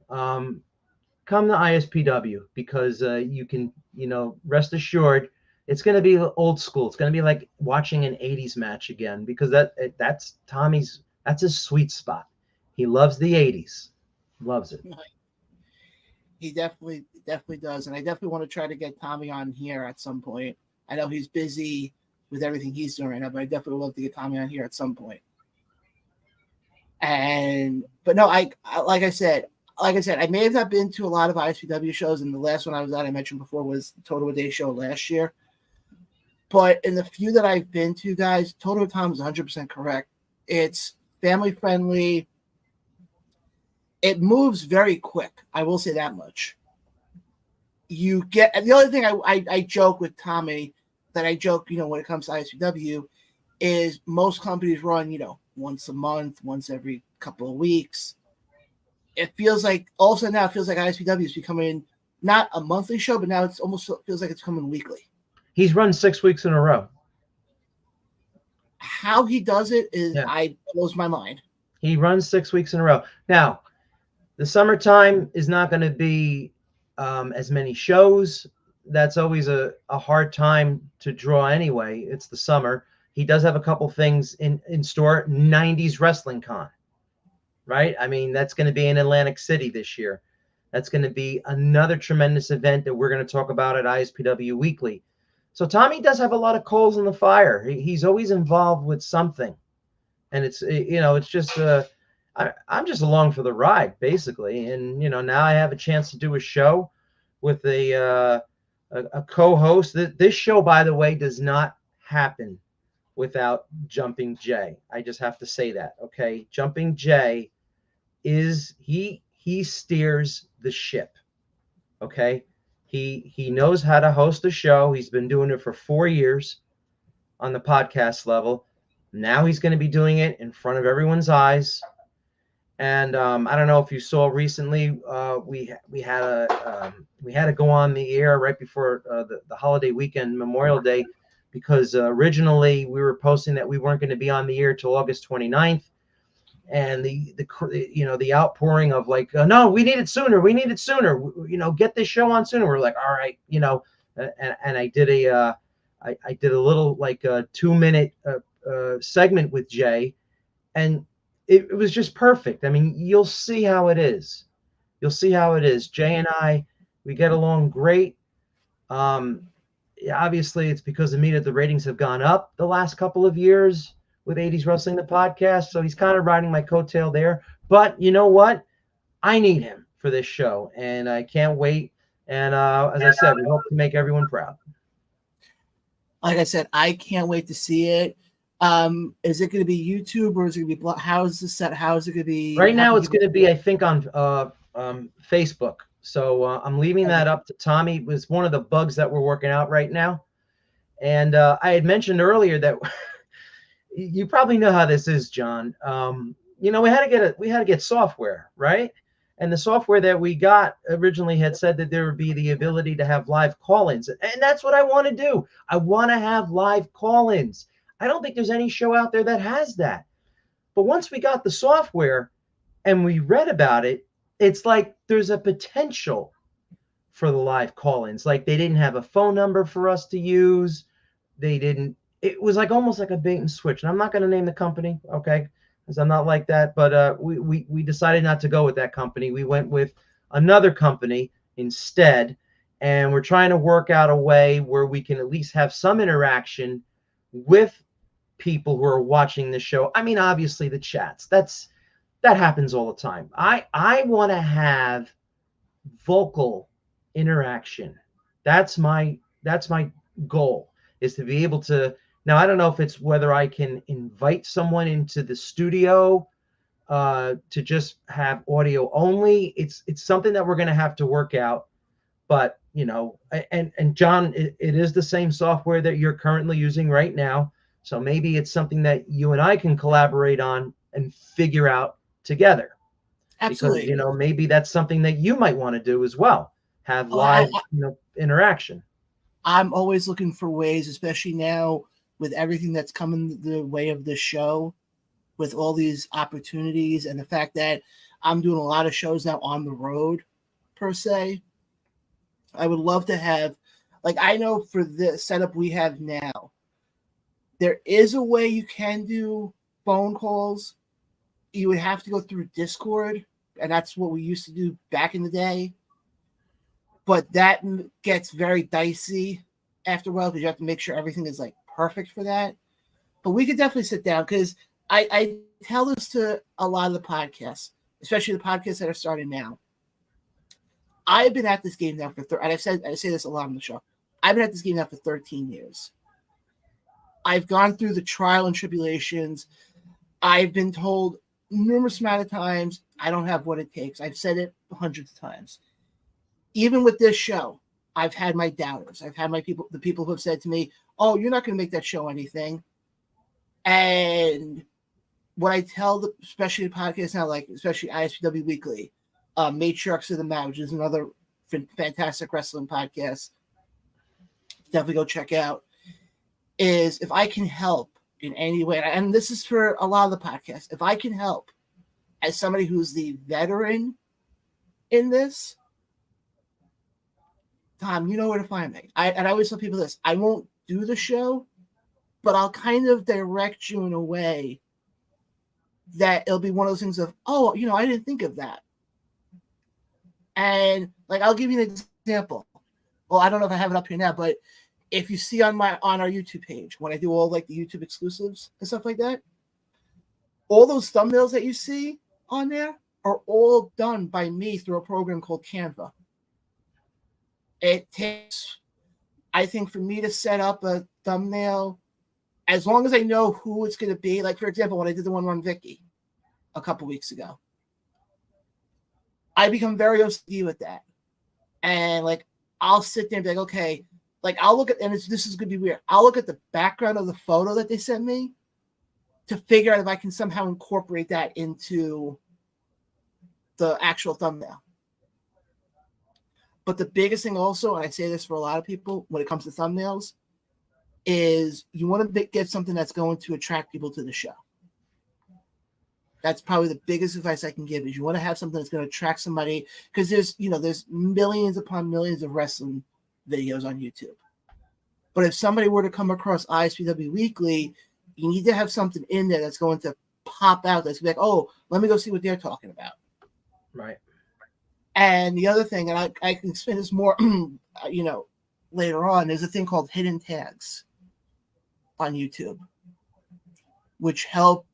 come to ISPW, because you can, rest assured, It's going to be old school. It's going to be like watching an 80s match again, because that's Tommy's, that's his sweet spot. He loves the 80s. Loves it. He definitely does. And I definitely want to try to get Tommy on here at some point. I know he's busy with everything he's doing right now, but I definitely would love to get Tommy on here at some point. But no, I like I said, I may have not been to a lot of ISPW shows, and the last one I was at, I mentioned before, was the Totowa Day show last year. But in the few that I've been to, guys, Totowa Tom is 100% correct. It's family friendly. It moves very quick. I will say that much. You get, and the other thing I joke with Tommy, that I joke, when it comes to ISPW, is most companies run, once a month, once every couple of weeks. It feels like, all of a sudden now, it feels like ISPW is becoming not a monthly show, but now it's almost feels like it's coming weekly. He's run 6 weeks in a row. How he does it blows my mind. He runs 6 weeks in a row. Now, the summertime is not going to be as many shows. That's always a hard time to draw anyway. It's the summer. He does have a couple things in store. 90s Wrestling Con, right? I mean, that's going to be in Atlantic City this year. That's going to be another tremendous event that we're going to talk about at ISPW Weekly. So Tommy does have a lot of coals in the fire. He's always involved with something. And it's just I'm just along for the ride, basically. And, now I have a chance to do a show with a co-host. This show, by the way, does not happen without Jumping Jay. I just have to say that, okay? Jumping Jay he steers the ship, okay? He knows how to host a show. He's been doing it for 4 years on the podcast level. Now he's going to be doing it in front of everyone's eyes. And I don't know if you saw recently, we had to go on the air right before the holiday weekend, Memorial Day, because originally we were posting that we weren't going to be on the air till August 29th. And the outpouring of like, no, we need it sooner. Get this show on sooner. We're like, all right, and I did I did a little like a 2-minute segment with Jay, and it was just perfect. I mean, you'll see how it is. Jay and I, we get along great. Obviously, it's because of me that the ratings have gone up the last couple of years with 80s Wrestling, the podcast. So he's kind of riding my coattail there. But you know what? I need him for this show, and I can't wait. And as I said, we hope to make everyone proud. Like I said, I can't wait to see it. Is it going to be YouTube, or is it going to be, how is the set? How is it going to be? Right now, it's going to be, I think, on Facebook. So I'm leaving that up to Tommy. It was one of the bugs that we're working out right now. And I had mentioned earlier that you probably know how this is, John. We had to get software, right? And the software that we got originally had said that there would be the ability to have live call-ins. And that's what I want to do. I want to have live call-ins. I don't think there's any show out there that has that. But once we got the software and we read about it, it's like there's a potential for the live call-ins. Like they didn't have a phone number for us to use. It was like almost like a bait and switch. And I'm not going to name the company, okay? Because I'm not like that. But we decided not to go with that company. We went with another company instead. And we're trying to work out a way where we can at least have some interaction with people who are watching the show. I mean, obviously the chats. That happens all the time. I want to have vocal interaction. That's my goal, is to be able to. Now, I don't know if it's whether I can invite someone into the studio to just have audio only. It's something that we're going to have to work out. But, and John, it is the same software that you're currently using right now. So maybe it's something that you and I can collaborate on and figure out together. Absolutely. Because, maybe that's something that you might want to do as well. Have live, interaction. I'm always looking for ways, especially now with everything that's coming the way of the show, with all these opportunities and the fact that I'm doing a lot of shows now on the road, per se. I would love to have like I know for the setup we have now, there is a way you can do phone calls. You would have to go through Discord, and that's what we used to do back in the day. But that gets very dicey after a while because you have to make sure everything is like perfect for that. But we could definitely sit down because I tell this to a lot of the podcasts, especially the podcasts that are starting now. I've been at this game now for and I say this a lot on the show. I've been at this game now for 13 years. I've gone through the trial and tribulations. I've been told numerous amount of times I don't have what it takes. I've said it hundreds of times. Even with this show, I've had my doubters. I've had the people who have said to me, "Oh, you're not going to make that show anything." And what I tell especially the podcasts now, like especially ISPW Weekly, Matriarchs of the Mat, which is another fantastic wrestling podcast, definitely go check out, is if I can help in any way, and this is for a lot of the podcasts, if I can help as somebody who's the veteran in this, Tom, you know where to find me. And I always tell people this, I won't do the show, but I'll kind of direct you in a way that it'll be one of those things of, oh, I didn't think of that. And like, I'll give you an example. Well, I don't know if I have it up here now, but if you see on our YouTube page, when I do all like the YouTube exclusives and stuff like that, all those thumbnails that you see on there are all done by me through a program called Canva. It takes, I think, for me to set up a thumbnail, as long as I know who it's going to be. Like, for example, when I did the one on Vicky a couple weeks ago, I become very OCD with that. And, like, I'll sit there and be like, okay, like, I'll look at, and this is going to be weird, I'll look at the background of the photo that they sent me to figure out if I can somehow incorporate that into the actual thumbnail. But the biggest thing also, and I say this for a lot of people when it comes to thumbnails, is you want to get something that's going to attract people to the show. That's probably the biggest advice I can give, is you want to have something that's going to attract somebody, because there's millions upon millions of wrestling videos on YouTube. But if somebody were to come across ISPW Weekly, you need to have something in there that's going to pop out, that's going to be like, oh, let me go see what they're talking about. Right. And the other thing, and I can explain this more, later on, there's a thing called hidden tags on YouTube, which help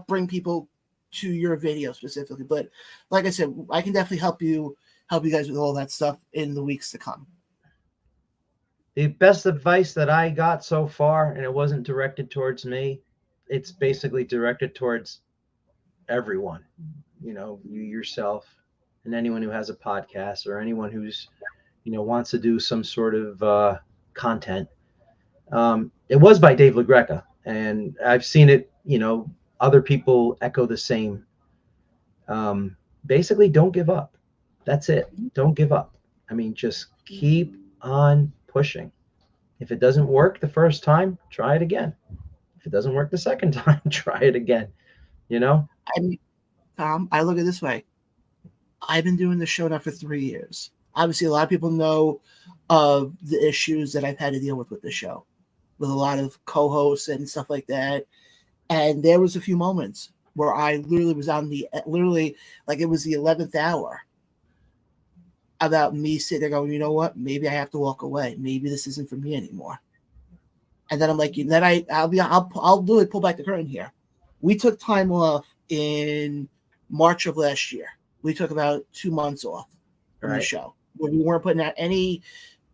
bring people to your video specifically. But like I said, I can definitely help you guys with all that stuff in the weeks to come. The best advice that I got so far, and it wasn't directed towards me, it's basically directed towards everyone, you yourself, and anyone who has a podcast, or anyone who's, wants to do some sort of content. It was by Dave LaGreca, and I've seen it, other people echo the same. Basically, don't give up. That's it. Don't give up. I mean, just keep on pushing. If it doesn't work the first time, try it again. If it doesn't work the second time, try it again. I mean, Tom, I look at it this way. I've been doing this show now for 3 years. Obviously, a lot of people know of the issues that I've had to deal with the show, with a lot of co-hosts and stuff like that. And there was a few moments where I literally was like it was the 11th hour, about me sitting there going, you know what? Maybe I have to walk away. Maybe this isn't for me anymore. And then I'm like, I'll literally pull back the curtain here. We took time off in March of last year. We took about 2 months off from the show, where we weren't putting out any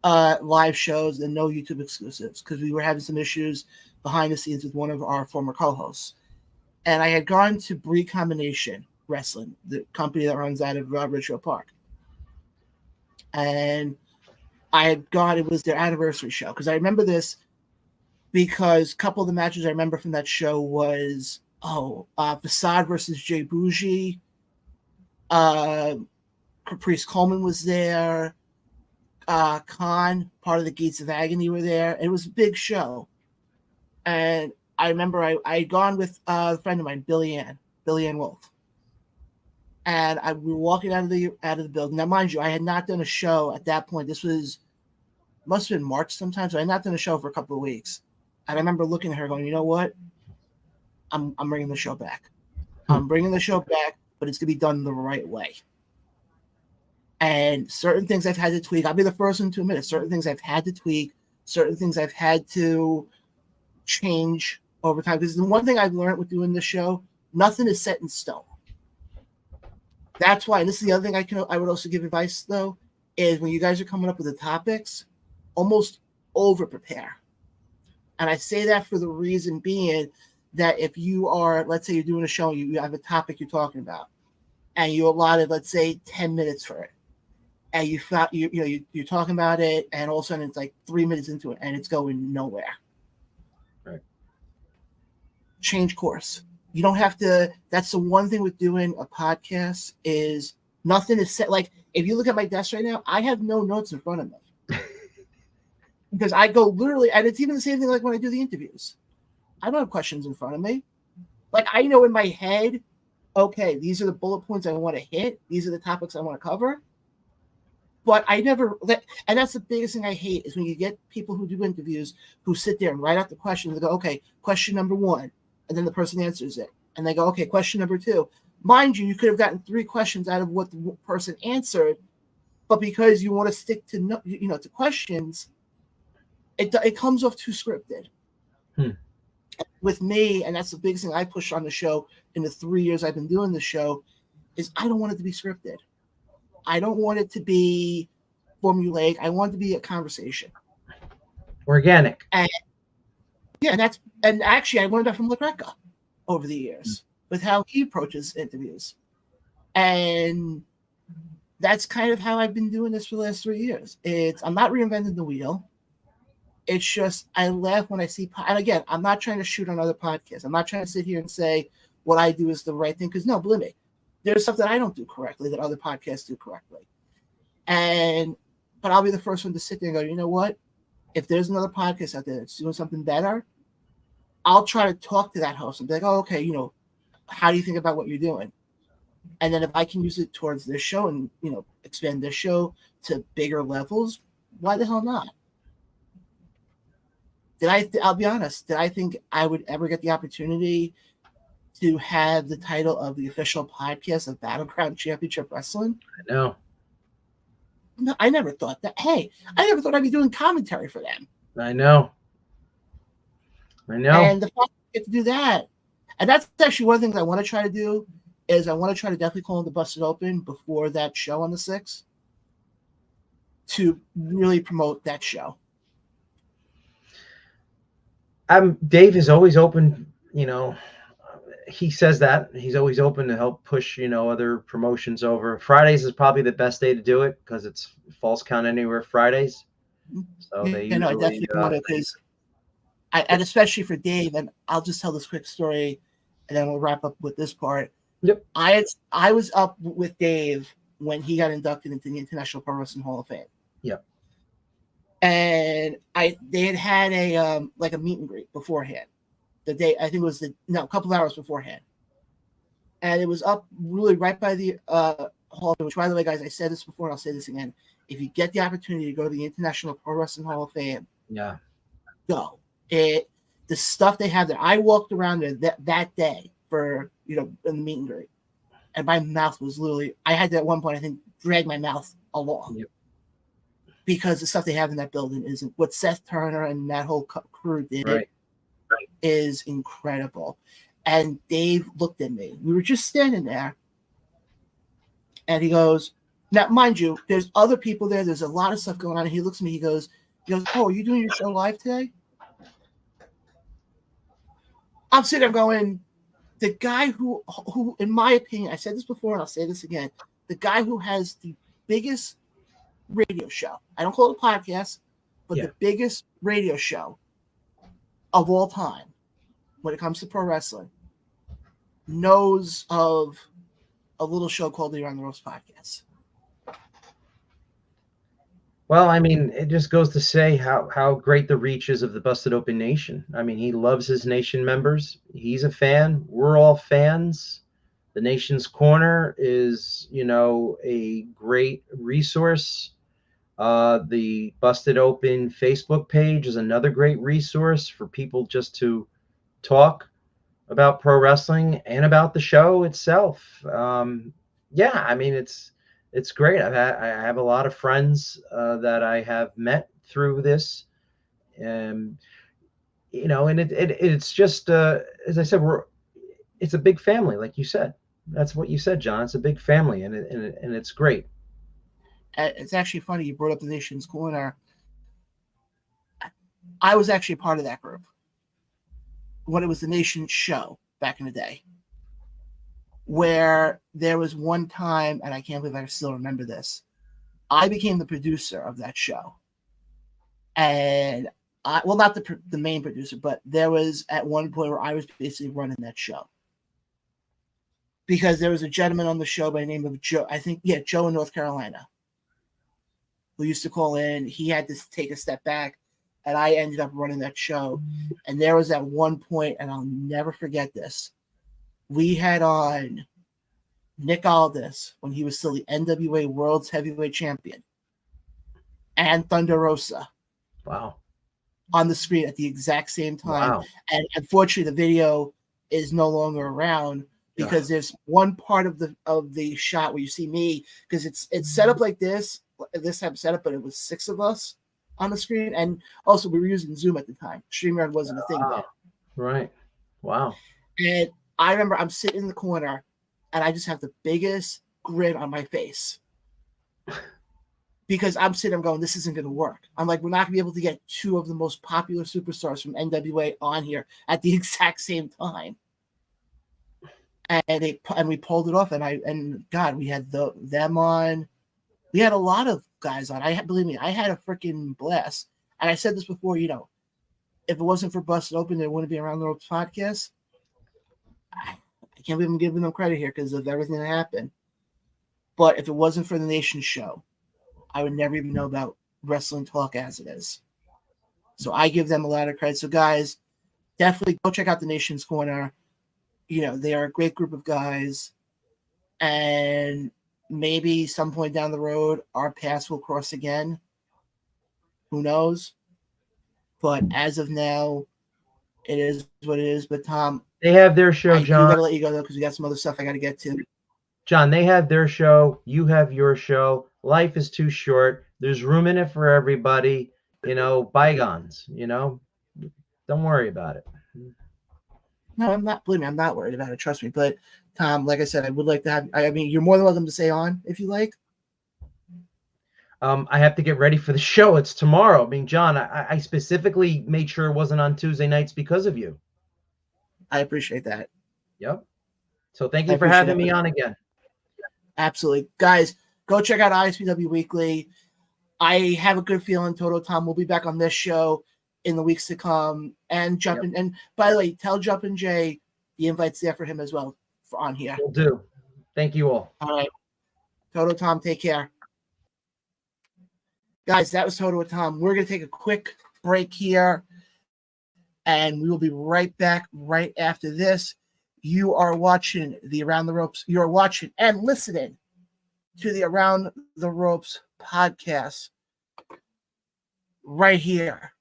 live shows and no YouTube exclusives, because we were having some issues behind the scenes with one of our former co-hosts. And I had gone to Bree Combination Wrestling, the company that runs out of Ridgefield Park. And I had gone, it was their anniversary show, because I remember this because a couple of the matches I remember from that show was Facade versus Jay Bougie. Caprice Coleman was there. Khan, part of the Gates of Agony, were there. It was a big show. And I remember I had gone with a friend of mine, Billy Ann Wolf. And we were walking out of the building. Now, mind you, I had not done a show at that point. This was must have been March sometimes. So I not done the show for a couple of weeks. And I remember looking at her going, you know what? I'm bringing the show back. I'm bringing the show back, but it's going to be done the right way. And certain things I've had to tweak. I'll be the first one to admit it. Certain things I've had to tweak. Certain things I've had to change over time. Because the one thing I've learned with doing this show, nothing is set in stone. That's why, and this is the other thing I would also give advice, though, is when you guys are coming up with the topics, almost over-prepare. And I say that for the reason being that if you are, let's say you're doing a show, you have a topic you're talking about, and you allotted, let's say, 10 minutes for it, and you're talking about it, and all of a sudden it's like 3 minutes into it, and it's going nowhere. Right. Change course. You don't have to. That's the one thing with doing a podcast is nothing is set. Like if you look at my desk right now, I have no notes in front of me because I go literally, and it's even the same thing like when I do the interviews. I don't have questions in front of me. Like I know in my head, okay, these are the bullet points I want to hit. These are the topics I want to cover. But I never, and that's the biggest thing I hate is when you get people who do interviews who sit there and write out the questions and go, okay, question number 1. And then the person answers it. And they go, okay, question number 2. Mind you, you could have gotten 3 questions out of what the person answered, but because you want to stick to, to questions, it comes off too scripted. With me, and that's the biggest thing I push on the show in the 3 years I've been doing the show, is I don't want it to be scripted. I don't want it to be formulaic. I want it to be a conversation. Organic. And yeah, and actually I learned that from LaGreca over the years with how he approaches interviews. And that's kind of how I've been doing this for the last 3 years. I'm not reinventing the wheel. It's just I laugh when I see, and again, I'm not trying to shoot on other podcasts. I'm not trying to sit here and say what I do is the right thing, because no, believe me, there's stuff that I don't do correctly that other podcasts do correctly. But I'll be the first one to sit there and go, you know what? If there's another podcast out there that's doing something better, I'll try to talk to that host and be like, oh, okay, how do you think about what you're doing? And then if I can use it towards this show and, expand this show to bigger levels, why the hell not? I'll be honest, did I think I would ever get the opportunity to have the title of the official podcast of Battleground Championship Wrestling? I know. No, I never thought that. Hey, I never thought I'd be doing commentary for them. I know. And the fact that I get to do that, and that's actually one of the things I want to try to do, is I want to try to definitely call in the Busted Open before that show on the 6th to really promote that show. Dave is always open, he says that he's always open to help push, other promotions over. Fridays is probably the best day to do it because it's Falls Count Anywhere Fridays. So they usually, I definitely want to, because and especially for Dave, and I'll just tell this quick story and then we'll wrap up with this part. Yep. I was up with Dave when he got inducted into the International Pro Wrestling Hall of Fame. Yep. And they had a meet and greet beforehand. The day, I think it was a couple of hours beforehand. And it was up really right by the hall, which, by the way, guys, I said this before and I'll say this again. If you get the opportunity to go to the International Pro Wrestling Hall of Fame, go. The stuff they have there, I walked around there that day for, in the meet and greet. And my mouth was literally, I had to at one point, I think, drag my mouth along. Yep. Because the stuff they have in that building isn't what Seth Turner and that whole crew did. Right. Is incredible. And Dave looked at me. We were just standing there. And he goes, now, mind you, there's other people there. There's a lot of stuff going on. And he looks at me. He goes, oh, are you doing your show live today? I'm sitting there going, the guy who, in my opinion, I said this before and I'll say this again, the guy who has the biggest radio show, I don't call it a podcast, but the biggest radio show of all time when it comes to pro wrestling, knows of a little show called the Around the Ropes Podcast. Well, I mean, it just goes to say how great the reach is of the Busted Open Nation. I mean, he loves his nation members. He's a fan. We're all fans. The Nation's Corner is, a great resource The Busted Open Facebook page is another great resource for people just to talk about pro wrestling and about the show itself. Yeah, I mean, it's great. I have a lot of friends that I have met through this, and and it's just as I said, it's a big family, like you said. That's what you said, John. It's a big family, and it's great. It's actually funny you brought up the Nation's Corner. I was actually a part of that group when it was the Nation's show back in the day, where there was one time, and I can't believe I still remember this, I became the producer of that show. And not the main producer, but there was at one point where I was basically running that show. Because there was a gentleman on the show by the name of Joe, Joe in North Carolina, who used to call in. He had to take a step back, and I ended up running that show. And there was at one point, and I'll never forget this, we had on Nick Aldis when he was still the NWA World's Heavyweight Champion, and Thunder Rosa. Wow. On the screen at the exact same time. Wow. And unfortunately, the video is no longer around because there's one part of the shot where you see me, because it's set up like this type of setup, but it was 6 of us on the screen, and also we were using Zoom at the time. StreamYard wasn't a thing then. Right. Wow. And I remember I'm sitting in the corner, and I just have the biggest grin on my face. Because I'm going, this isn't going to work. I'm like, we're not going to be able to get 2 of the most popular superstars from NWA on here at the exact same time. And we pulled it off. And God, we had them on. We had a lot of guys on. Believe me, I had a freaking blast. And I said this before, if it wasn't for Busted Open, there wouldn't be Around the Ropes podcast. I can't believe I'm giving them credit here because of everything that happened. But if it wasn't for the Nation show, I would never even know about Wrestling Talk as it is. So I give them a lot of credit. So guys, definitely go check out the Nation's Corner. They are a great group of guys. And maybe some point down the road, our paths will cross again. Who knows? But as of now, it is what it is. But Tom, they have their show, John. I got to let you go, though, because we got some other stuff I got to get to. John, they have their show. You have your show. Life is too short. There's room in it for everybody. Bygones, Don't worry about it. No, I'm not. Believe me, I'm not worried about it. Trust me. But Tom, like I said, I would like to have. I mean, you're more than welcome to stay on if you like. I have to get ready for the show. It's tomorrow. I mean, John, I specifically made sure it wasn't on Tuesday nights because of you. I appreciate that. Yep. So thank you for having me on again. Absolutely, guys. Go check out ISPW Weekly. I have a good feeling Totowa Tom will be back on this show in the weeks to come. And and by the way, tell Jumpin' Jay the invite's there for him as well on here. Will do. Thank you all. All right. Totowa Tom, take care. Guys, that was Totowa Tom. We're going to take a quick break here, and we will be right back right after this. You are watching the Around the Ropes. You are watching and listening to the Around the Ropes podcast right here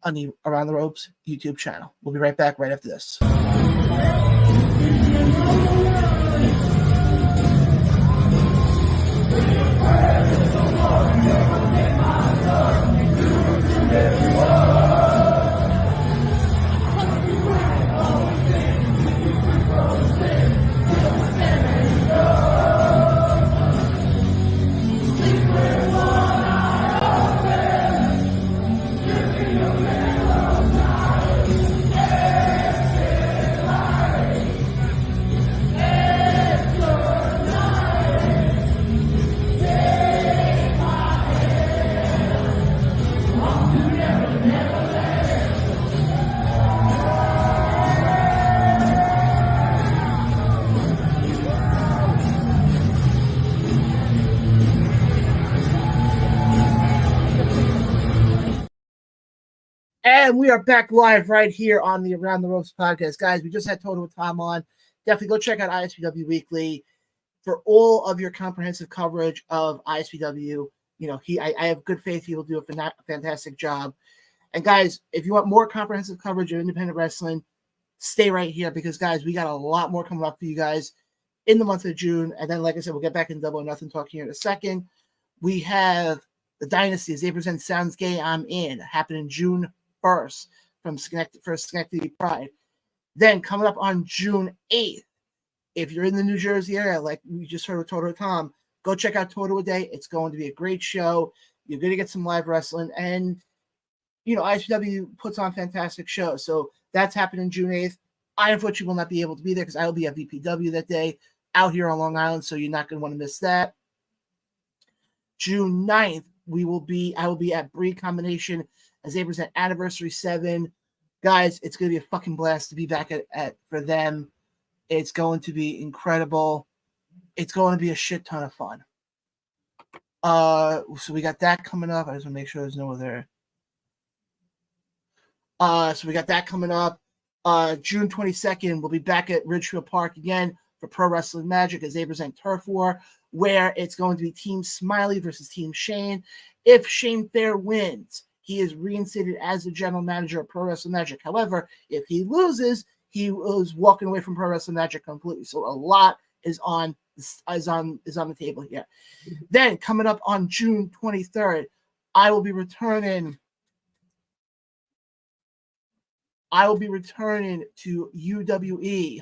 on the Around the Ropes YouTube channel. We'll be right back right after this. And we are back live right here on the Around the Ropes podcast. Guys, we just had Totowa Tom on. Definitely go check out ISPW Weekly for all of your comprehensive coverage of ISPW. I have good faith he will do a fantastic job. And guys, if you want more comprehensive coverage of independent wrestling, stay right here because, guys, we got a lot more coming up for you guys in the month of June. And then, like I said, we'll get back in Double or Nothing talk here in a second. We have the Dynasty as they present Sounds Gay, I'm In, happening June 1st from Schenectady Pride. Then coming up on June 8th, if you're in the New Jersey area, like we just heard with Totowa Tom, go check out Totowa Day. It's going to be a great show. You're going to get some live wrestling. And, ISPW puts on fantastic shows. So that's happening June 8th. I, unfortunately, will not be able to be there because I will be at VPW that day out here on Long Island. So you're not going to want to miss that. June 9th, I will be at Breed Combination as they present Anniversary 7. Guys, it's going to be a fucking blast to be back at for them. It's going to be incredible. It's going to be a shit ton of fun. So we got that coming up. I just want to make sure there's no other. So we got that coming up. June 22nd, we'll be back at Ridgefield Park again for Pro Wrestling Magic as they present Turf War, where it's going to be Team Smiley versus Team Shane. If Shane Fair wins, he is reinstated as the general manager of Pro Wrestling Magic. However, if he loses, he is walking away from Pro Wrestling Magic completely. So a lot is on the table here. Then coming up on June 23rd, I will be returning to UWE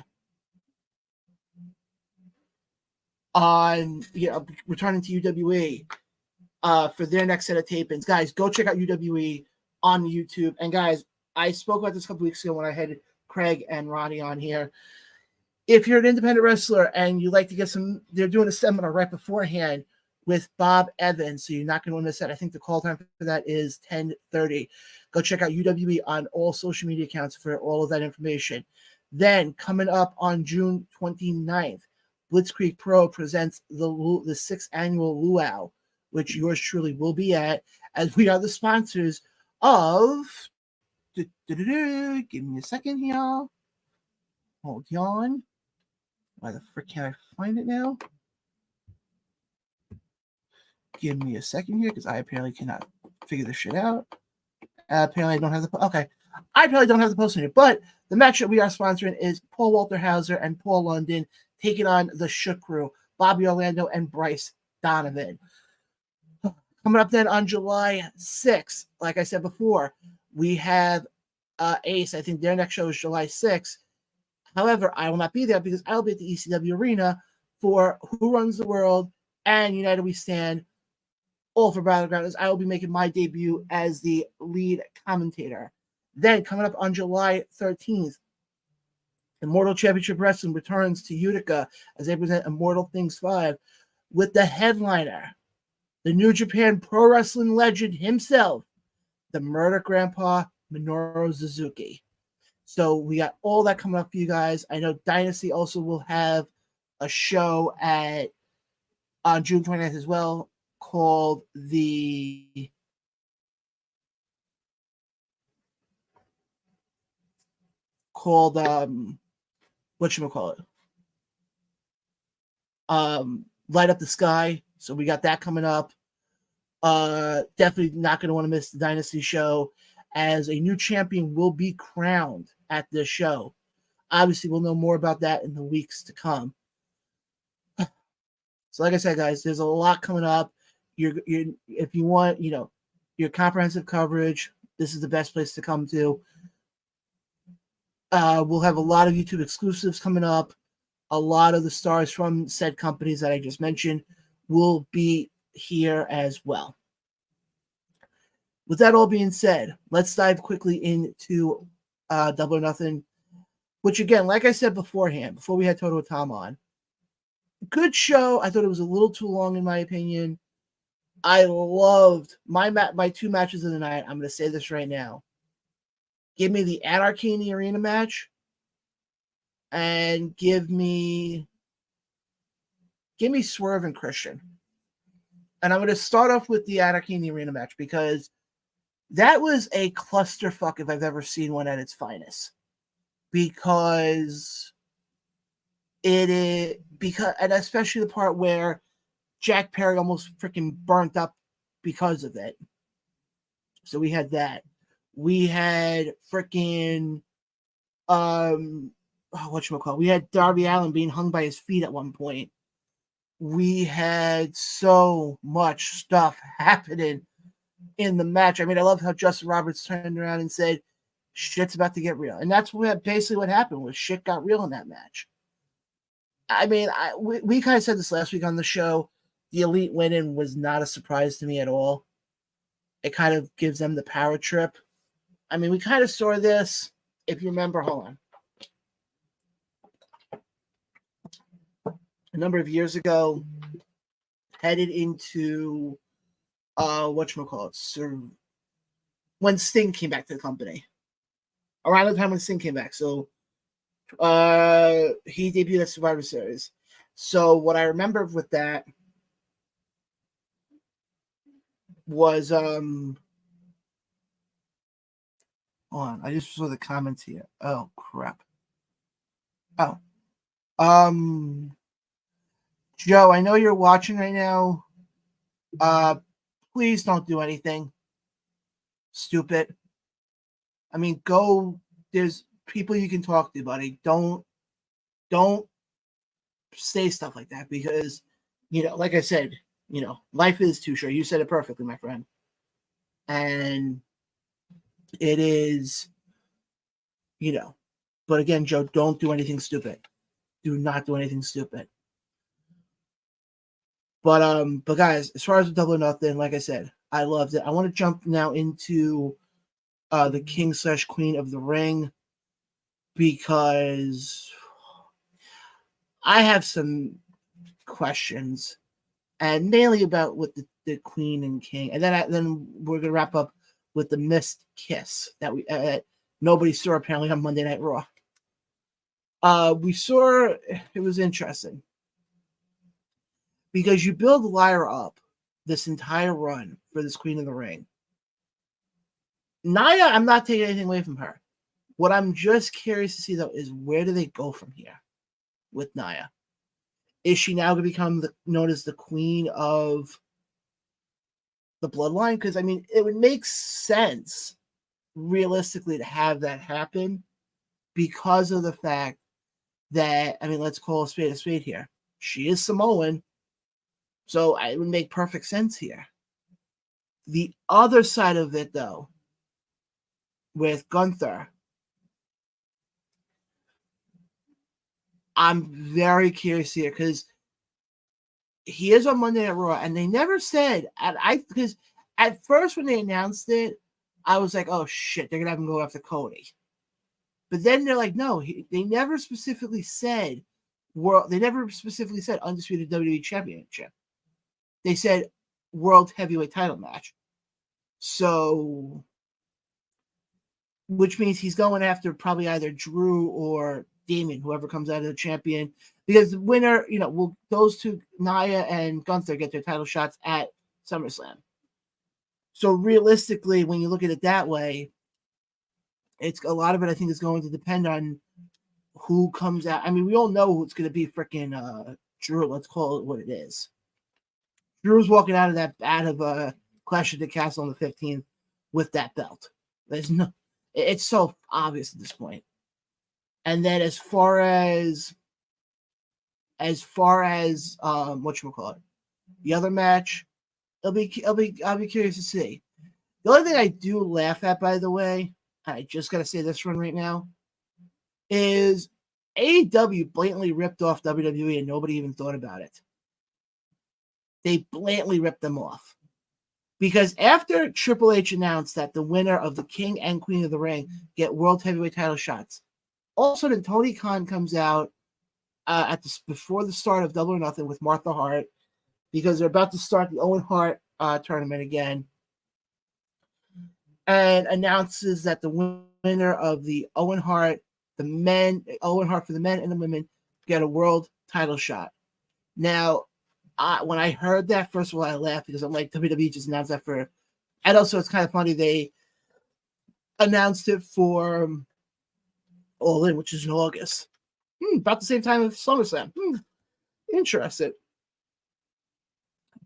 returning to UWE for their next set of tapings. Guys, go check out UWE on YouTube. And guys, I spoke about this a couple weeks ago when I had Craig and Ronnie on here. If you're an independent wrestler and you like to get they're doing a seminar right beforehand with Bob Evans, so you're not going to miss that. I think the call time for that is 10:30. Go check out UWE on all social media accounts for all of that information. Then coming up on June 29th, Blitzkrieg Pro presents the 6th annual Luau, which yours truly will be at, as we are the sponsors of. Give me a second here. Hold on. Why the frick can't I find it now? Give me a second here because I apparently cannot figure this shit out. Apparently, I don't have okay. I probably don't have the post in here, but the match that we are sponsoring is Paul Walter Hauser and Paul London taking on the Shook Crew, Bobby Orlando and Bryce Donovan. Coming up then on July 6th, like I said before, we have Ace. I think their next show is July 6th. However, I will not be there because I'll be at the ECW Arena for Who Runs the World and United We Stand, all for Battleground. I will be making my debut as the lead commentator. Then, coming up on July 13th, Immortal Championship Wrestling returns to Utica as they present Immortal Things 5 with the headliner, the New Japan Pro Wrestling legend himself, the Murder Grandpa Minoru Suzuki. So we got all that coming up for you guys. I know Dynasty also will have a show on June 29th as well called whatchamacallit? Light Up the Sky. So we got that coming up. Definitely not going to want to miss the Dynasty show, as a new champion will be crowned at this show. Obviously, we'll know more about that in the weeks to come. So, like I said, guys, there's a lot coming up. If you want, your comprehensive coverage, this is the best place to come to. We'll have a lot of YouTube exclusives coming up. A lot of the stars from said companies that I just mentioned will be here as well. With that all being said, let's dive quickly into Double or Nothing, which, again, like I said beforehand, before we had Totowa Tom on, good show. I thought it was a little too long, in my opinion. I loved my two matches of the night. I'm going to say this right now. Give me the Anarchy in the Arena match, and give me Swerve and Christian. And I'm going to start off with the Anarchy in the Arena match because that was a clusterfuck if I've ever seen one at its finest. And especially the part where Jack Perry almost freaking burnt up because of it. So we had that. We had freaking whatchamacallit? We had Darby Allin being hung by his feet at one point. We had so much stuff happening in the match. I mean, I love how Justin Roberts turned around and said, shit's about to get real. And that's basically what happened, was shit got real in that match. I mean, we kind of said this last week on the show. The Elite winning was not a surprise to me at all. It kind of gives them the power trip. I mean, we kind of saw this, if you remember, hold on. A number of years ago, headed into whatchamacallit, when Sting came back to the company. Around the time when Sting came back. So he debuted at Survivor Series. So what I remember with that was hold on, I just saw the comments here. Oh crap. Oh. Joe, I know you're watching right now. Please don't do anything stupid. I mean, there's people you can talk to, buddy. Don't say stuff like that, because, like I said, life is too short. You said it perfectly, my friend. And it is, but again, Joe, don't do anything stupid. Do not do anything stupid. But guys, as far as the Double or Nothing, like I said, I loved it. I want to jump now into the King/Queen of the Ring, because I have some questions, and mainly about with the Queen and King, and then we're gonna wrap up with the missed kiss that nobody saw apparently on Monday Night Raw. We saw, it was interesting, because you build Lyra up this entire run for this Queen of the Ring. Nia, I'm not taking anything away from her. What I'm just curious to see, though, is where do they go from here with Nia? Is she now going to become known as the Queen of the Bloodline? Because, I mean, it would make sense, realistically, to have that happen, because of the fact that, I mean, let's call a spade here. She is Samoan, so it would make perfect sense here. The other side of it, though, with Gunther, I'm very curious here, because he is on Monday Night Raw, and they never said, because at first when they announced it, I was like, oh shit, they're gonna have him go after Cody. But then they're like, no, they never specifically said Undisputed WWE Championship. They said World Heavyweight title match. So, which means he's going after probably either Drew or Damon, whoever comes out of the champion, because the winner, those two, Nia and Gunther, get their title shots at SummerSlam. So realistically, when you look at it that way, it's a lot of it, I think, is going to depend on who comes out. I mean, we all know who it's going to be, freaking Drew. Let's call it what it is. Drew's walking out of Clash of the Castle on the 15th with that belt. It's so obvious at this point. And then as far as whatchamacallit, the other match, I'll be curious to see. The only thing I do laugh at, by the way, I just gotta say this one right now, is AEW blatantly ripped off WWE and nobody even thought about it. They blatantly ripped them off. Because after Triple H announced that the winner of the King and Queen of the Ring get World Heavyweight title shots, all of a sudden Tony Khan comes out before the start of Double or Nothing with Martha Hart, because they're about to start the Owen Hart tournament again, and announces that the winner of the Owen Hart for the men and the women, get a world title shot. Now, when I heard that, first of all, I laughed, because I'm like, WWE just announced that and also it's kind of funny, they announced it for All In, which is in August. About the same time as SummerSlam. Interesting.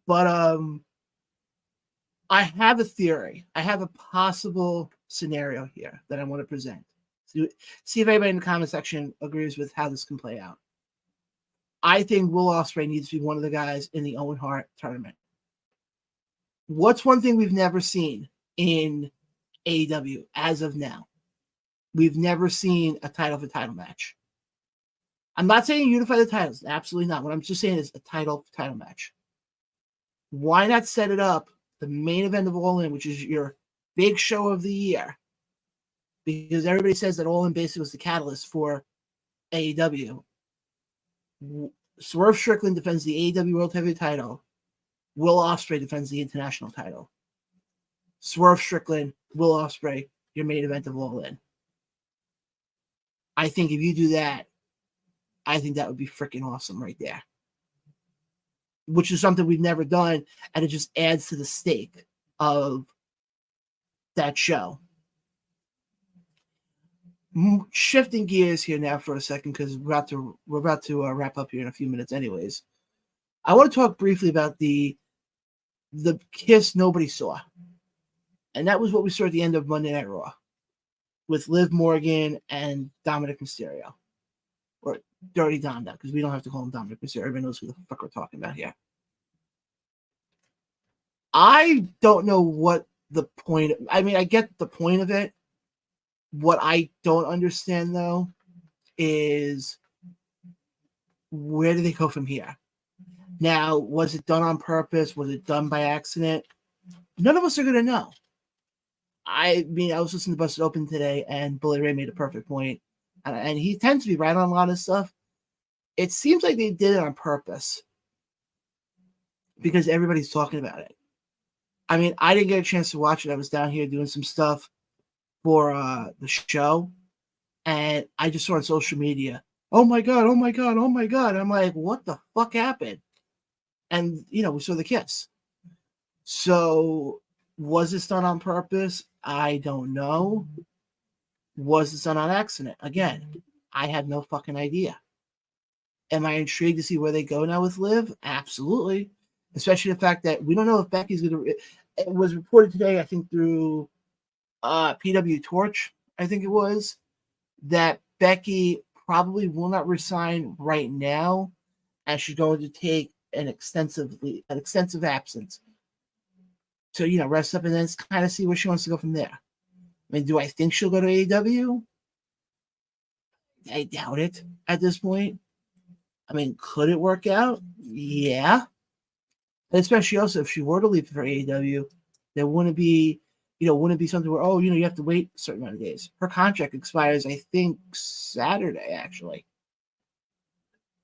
But I have a theory. I have a possible scenario here that I want to present. See if anybody in the comment section agrees with how this can play out. I think Will Ospreay needs to be one of the guys in the Owen Hart tournament. What's one thing we've never seen in AEW as of now? We've never seen a title for title match. I'm not saying unify the titles. Absolutely not. What I'm just saying is a title match. Why not set it up, the main event of All In, which is your big show of the year? Because everybody says that All In basically was the catalyst for AEW. Swerve Strickland defends the AEW World Heavyweight title. Will Ospreay defends the international title. Swerve Strickland, Will Ospreay, your main event of All In. I think if you do that, I think that would be freaking awesome right there. Which is something we've never done, and it just adds to the stake of that show. Shifting gears here now for a second, because we're about to wrap up here in a few minutes anyways. I want to talk briefly about the kiss nobody saw. And that was what we saw at the end of Monday Night Raw with Liv Morgan and Dominic Mysterio. Or Dirty Dom, because we don't have to call him Dominic Mysterio. Everybody knows who the fuck we're talking about here. I don't know what the point. I mean, I get the point of it. What I don't understand, though, is where do they go from here? Now, was it done on purpose? Was it done by accident? None of us are going to know. I mean, I was listening to Busted Open today, and Bully Ray made a perfect point. And he tends to be right on a lot of stuff. It seems like they did it on purpose because everybody's talking about it. I mean, I didn't get a chance to watch it. I was down here doing some stuff for the show, and I just saw on social media, oh my God, oh my God, oh my God. I'm like, what the fuck happened? And, we saw the kiss. So was this done on purpose? I don't know. Was this done on accident? Again, I have no fucking idea. Am I intrigued to see where they go now with Liv? Absolutely. Especially the fact that we don't know if Becky's going to... It was reported today, I think, through PW Torch, I think it was, that Becky probably will not resign right now, and she's going to take an extensive absence to, rest up and then kind of see where she wants to go from there. I mean, do I think she'll go to AEW? I doubt it at this point. I mean, could it work out? Yeah. Especially also if she were to leave for AEW, there wouldn't be something where, you have to wait a certain amount of days. Her contract expires, I think, Saturday, actually.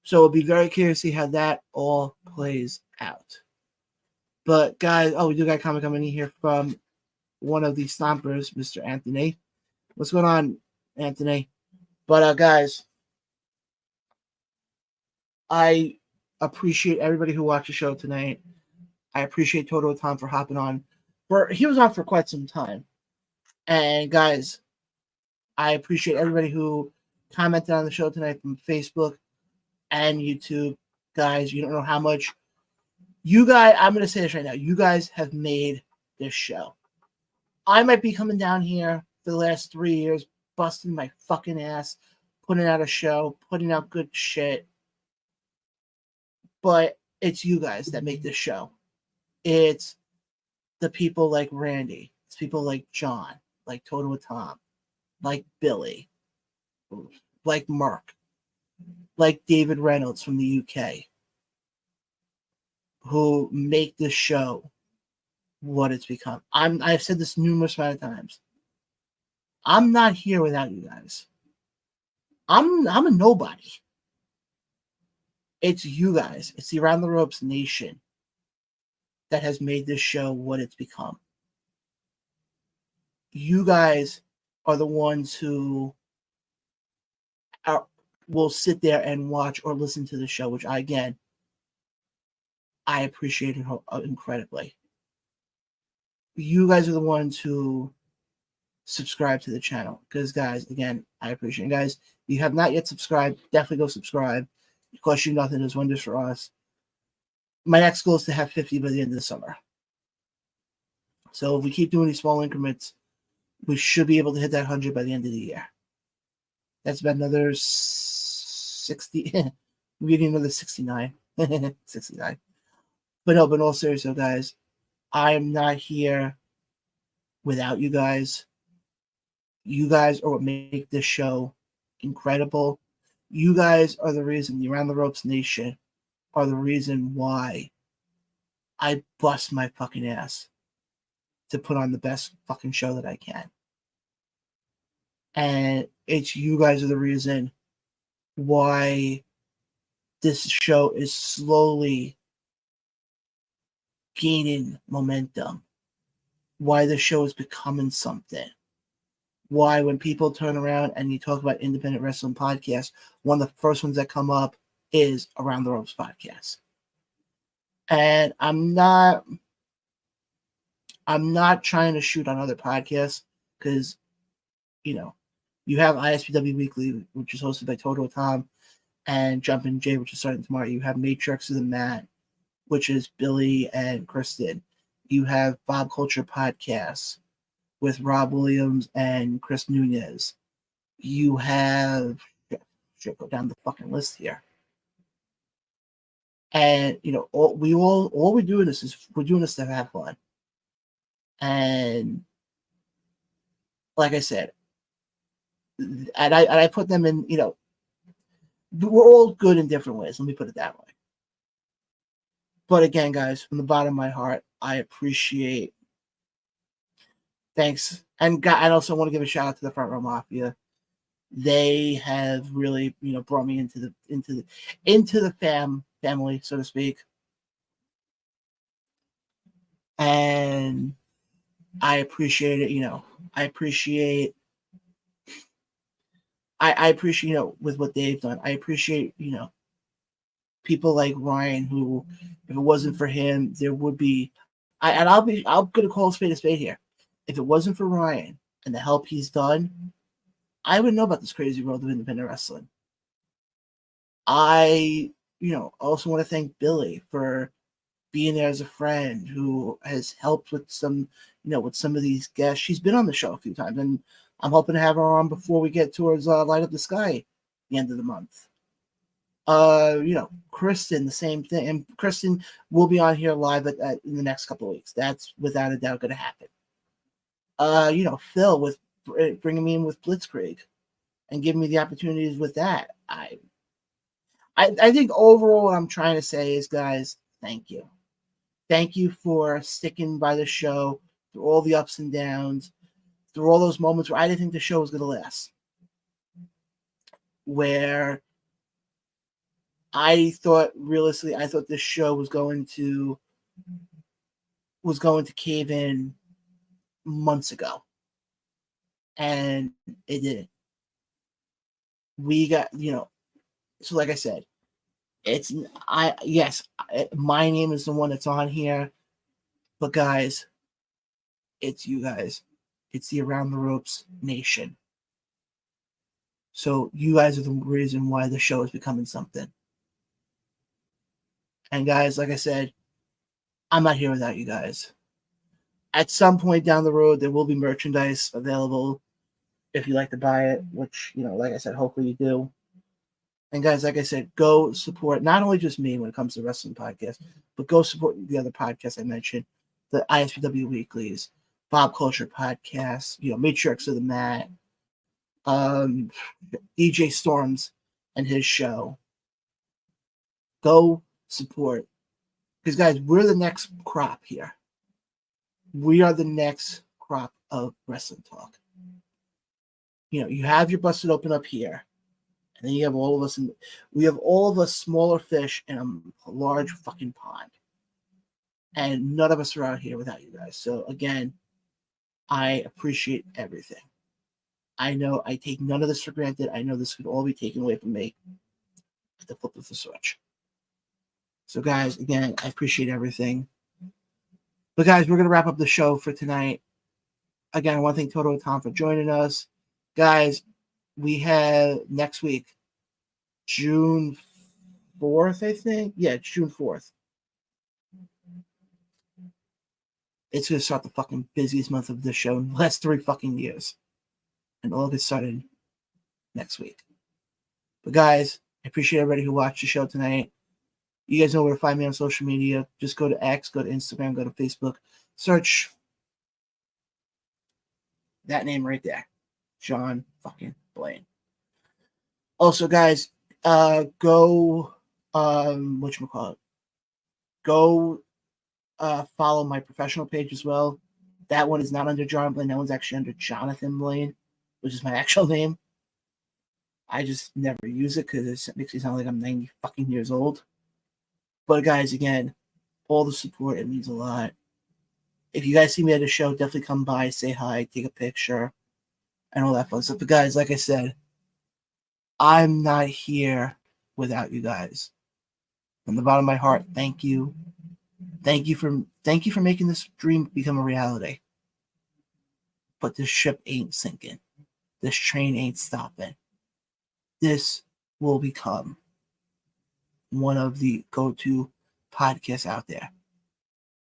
So it'll be very curious to see how that all plays out. But, guys, we do got a comment coming in here from one of the stompers, Mr. Anthony. What's going on, Anthony? But, guys, I appreciate everybody who watched the show tonight. I appreciate Totowa Tom for hopping on. He was on for quite some time. And, guys, I appreciate everybody who commented on the show tonight from Facebook and YouTube. Guys, you don't know how much you guys, I'm going to say this right now, you guys have made this show. I might be coming down here for the last 3 years, busting my fucking ass, putting out a show, putting out good shit. But it's you guys that make this show. It's the people like Randy. It's people like John, like Totowa Tom, like Billy, like Mark, like David Reynolds from the UK, who make this show what it's become. I've said this numerous amount of times. I'm not here without you guys. I'm a nobody. It's you guys. It's the Around the Ropes Nation that has made this show what it's become. You guys are the ones who will sit there and watch or listen to the show, which I appreciate incredibly. You guys are the ones who subscribe to the channel. Because, guys, again, I appreciate it. Guys, if you have not yet subscribed, definitely go subscribe. It costs you nothing. It's wonders for us. My next goal is to have 50 by the end of the summer. So if we keep doing these small increments, we should be able to hit that 100 by the end of the year. That's about another 60. We're getting another 69. 69. But no, but in all seriousness, guys, I am not here without you guys. You guys are what make this show incredible. You guys are the reason, the Around the Ropes Nation are the reason why I bust my fucking ass to put on the best fucking show that I can. And it's you guys are the reason why this show is slowly gaining momentum. Why the show is becoming something. Why when people turn around and you talk about independent wrestling podcasts, one of the first ones that come up is Around the Ropes podcast. And I'm not trying to shoot on other podcasts because, you know, you have ISPW Weekly, which is hosted by Totowa Tom, and Jumpin' Jay, which is starting tomorrow. You have Matrix of the Mat, which is Billy and Kristen. You have Bob Culture Podcasts with Rob Williams and Chris Nunez. You have, should go down the fucking list here. And you know, all we're doing this is we're doing this to have fun. And like I said, and I put them in, you know, we're all good in different ways. Let me put it that way. But again, guys, from the bottom of my heart, I appreciate. Thanks, and I also want to give a shout out to the Front Row Mafia. They have really, you know, brought me into the family, so to speak. And I appreciate it, you know. I appreciate, you know, with what they've done. I appreciate, you know, people like Ryan, who, if it wasn't for him, there would be. I'm gonna call a spade here. If it wasn't for Ryan and the help he's done, I wouldn't know about this crazy world of independent wrestling. I, you know, also want to thank Billy for being there as a friend who has helped with some, you know, with some of these guests. She's been on the show a few times, and I'm hoping to have her on before we get towards Light Up the Sky the end of the month. You know, Kristen, the same thing. And Kristen will be on here live in the next couple of weeks. That's without a doubt going to happen. You know, Phil with bringing me in with Blitzkrieg and giving me the opportunities with that. I think overall what I'm trying to say is, guys, thank you. Thank you for sticking by the show through all the ups and downs, through all those moments where I didn't think the show was going to last. Where I thought, realistically, this show was going to cave in months ago. And it didn't. We got, you know, so like I said, my name is the one that's on here, but guys, it's you guys. It's the Around the Ropes Nation. So you guys are the reason why the show is becoming something. And guys, like I said, I'm not here without you guys. At some point down the road, there will be merchandise available if you like to buy it, which, you know, like I said, hopefully you do. And guys, like I said, go support not only just me when it comes to wrestling podcasts, but go support the other podcasts I mentioned, the ISPW Weeklies, Bob Culture Podcasts, you know, Matrix of the Mat, DJ Storms and his show. Go support. Because, guys, we're the next crop here. We are the next crop of wrestling talk. You know, you have your Busted Open up here. And then you have all of us, we have all of us smaller fish in a large fucking pond. And none of us are out here without you guys. So, again, I appreciate everything. I know I take none of this for granted. I know this could all be taken away from me at the flip of the switch. So, guys, again, I appreciate everything. But, guys, we're going to wrap up the show for tonight. Again, I want to thank Totowa Tom for joining us. Guys, we have next week, June 4th, I think. Yeah, it's June 4th. it's going to start the fucking busiest month of this show in the last 3 fucking years. And it'll get started next week. But guys, I appreciate everybody who watched the show tonight. You guys know where to find me on social media. Just go to X, go to Instagram, go to Facebook. Search that name right there. John fucking Blaine. Also, guys, go whatchamacallit? Go follow my professional page as well. That one is not under John Blaine. That one's actually under Jonathan Blaine, which is my actual name. I just never use it because it makes me sound like I'm 90 fucking years old. But guys, again, all the support, it means a lot. If you guys see me at a show, definitely come by, say hi, take a picture, and all that fun stuff. But guys, like I said, I'm not here without you guys. From the bottom of my heart, thank you. Thank you for making this dream become a reality. But this ship ain't sinking. This train ain't stopping. This will become one of the go-to podcasts out there.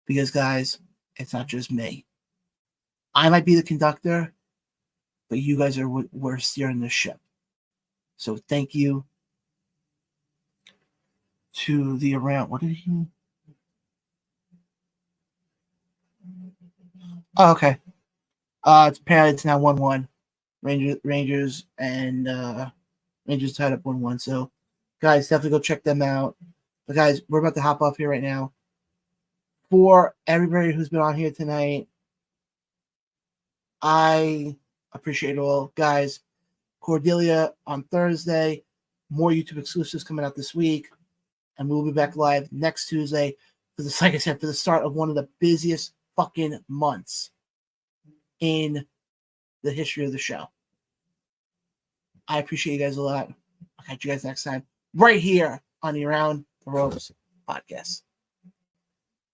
Because, guys, it's not just me. I might be the conductor, but you guys we're steering the ship. So thank you to the around. What did he? Oh, okay. Apparently it's now 1-1. Rangers and Rangers tied up 1-1. So, guys, definitely go check them out. But guys, we're about to hop off here right now. For everybody who's been on here tonight, I appreciate it all. Guys, Cordelia on Thursday. More YouTube exclusives coming out this week. And we'll be back live next Tuesday for this, like I said, for the start of one of the busiest fucking months in the history of the show. I appreciate you guys a lot. I'll catch you guys next time right here on the Around the Ropes podcast.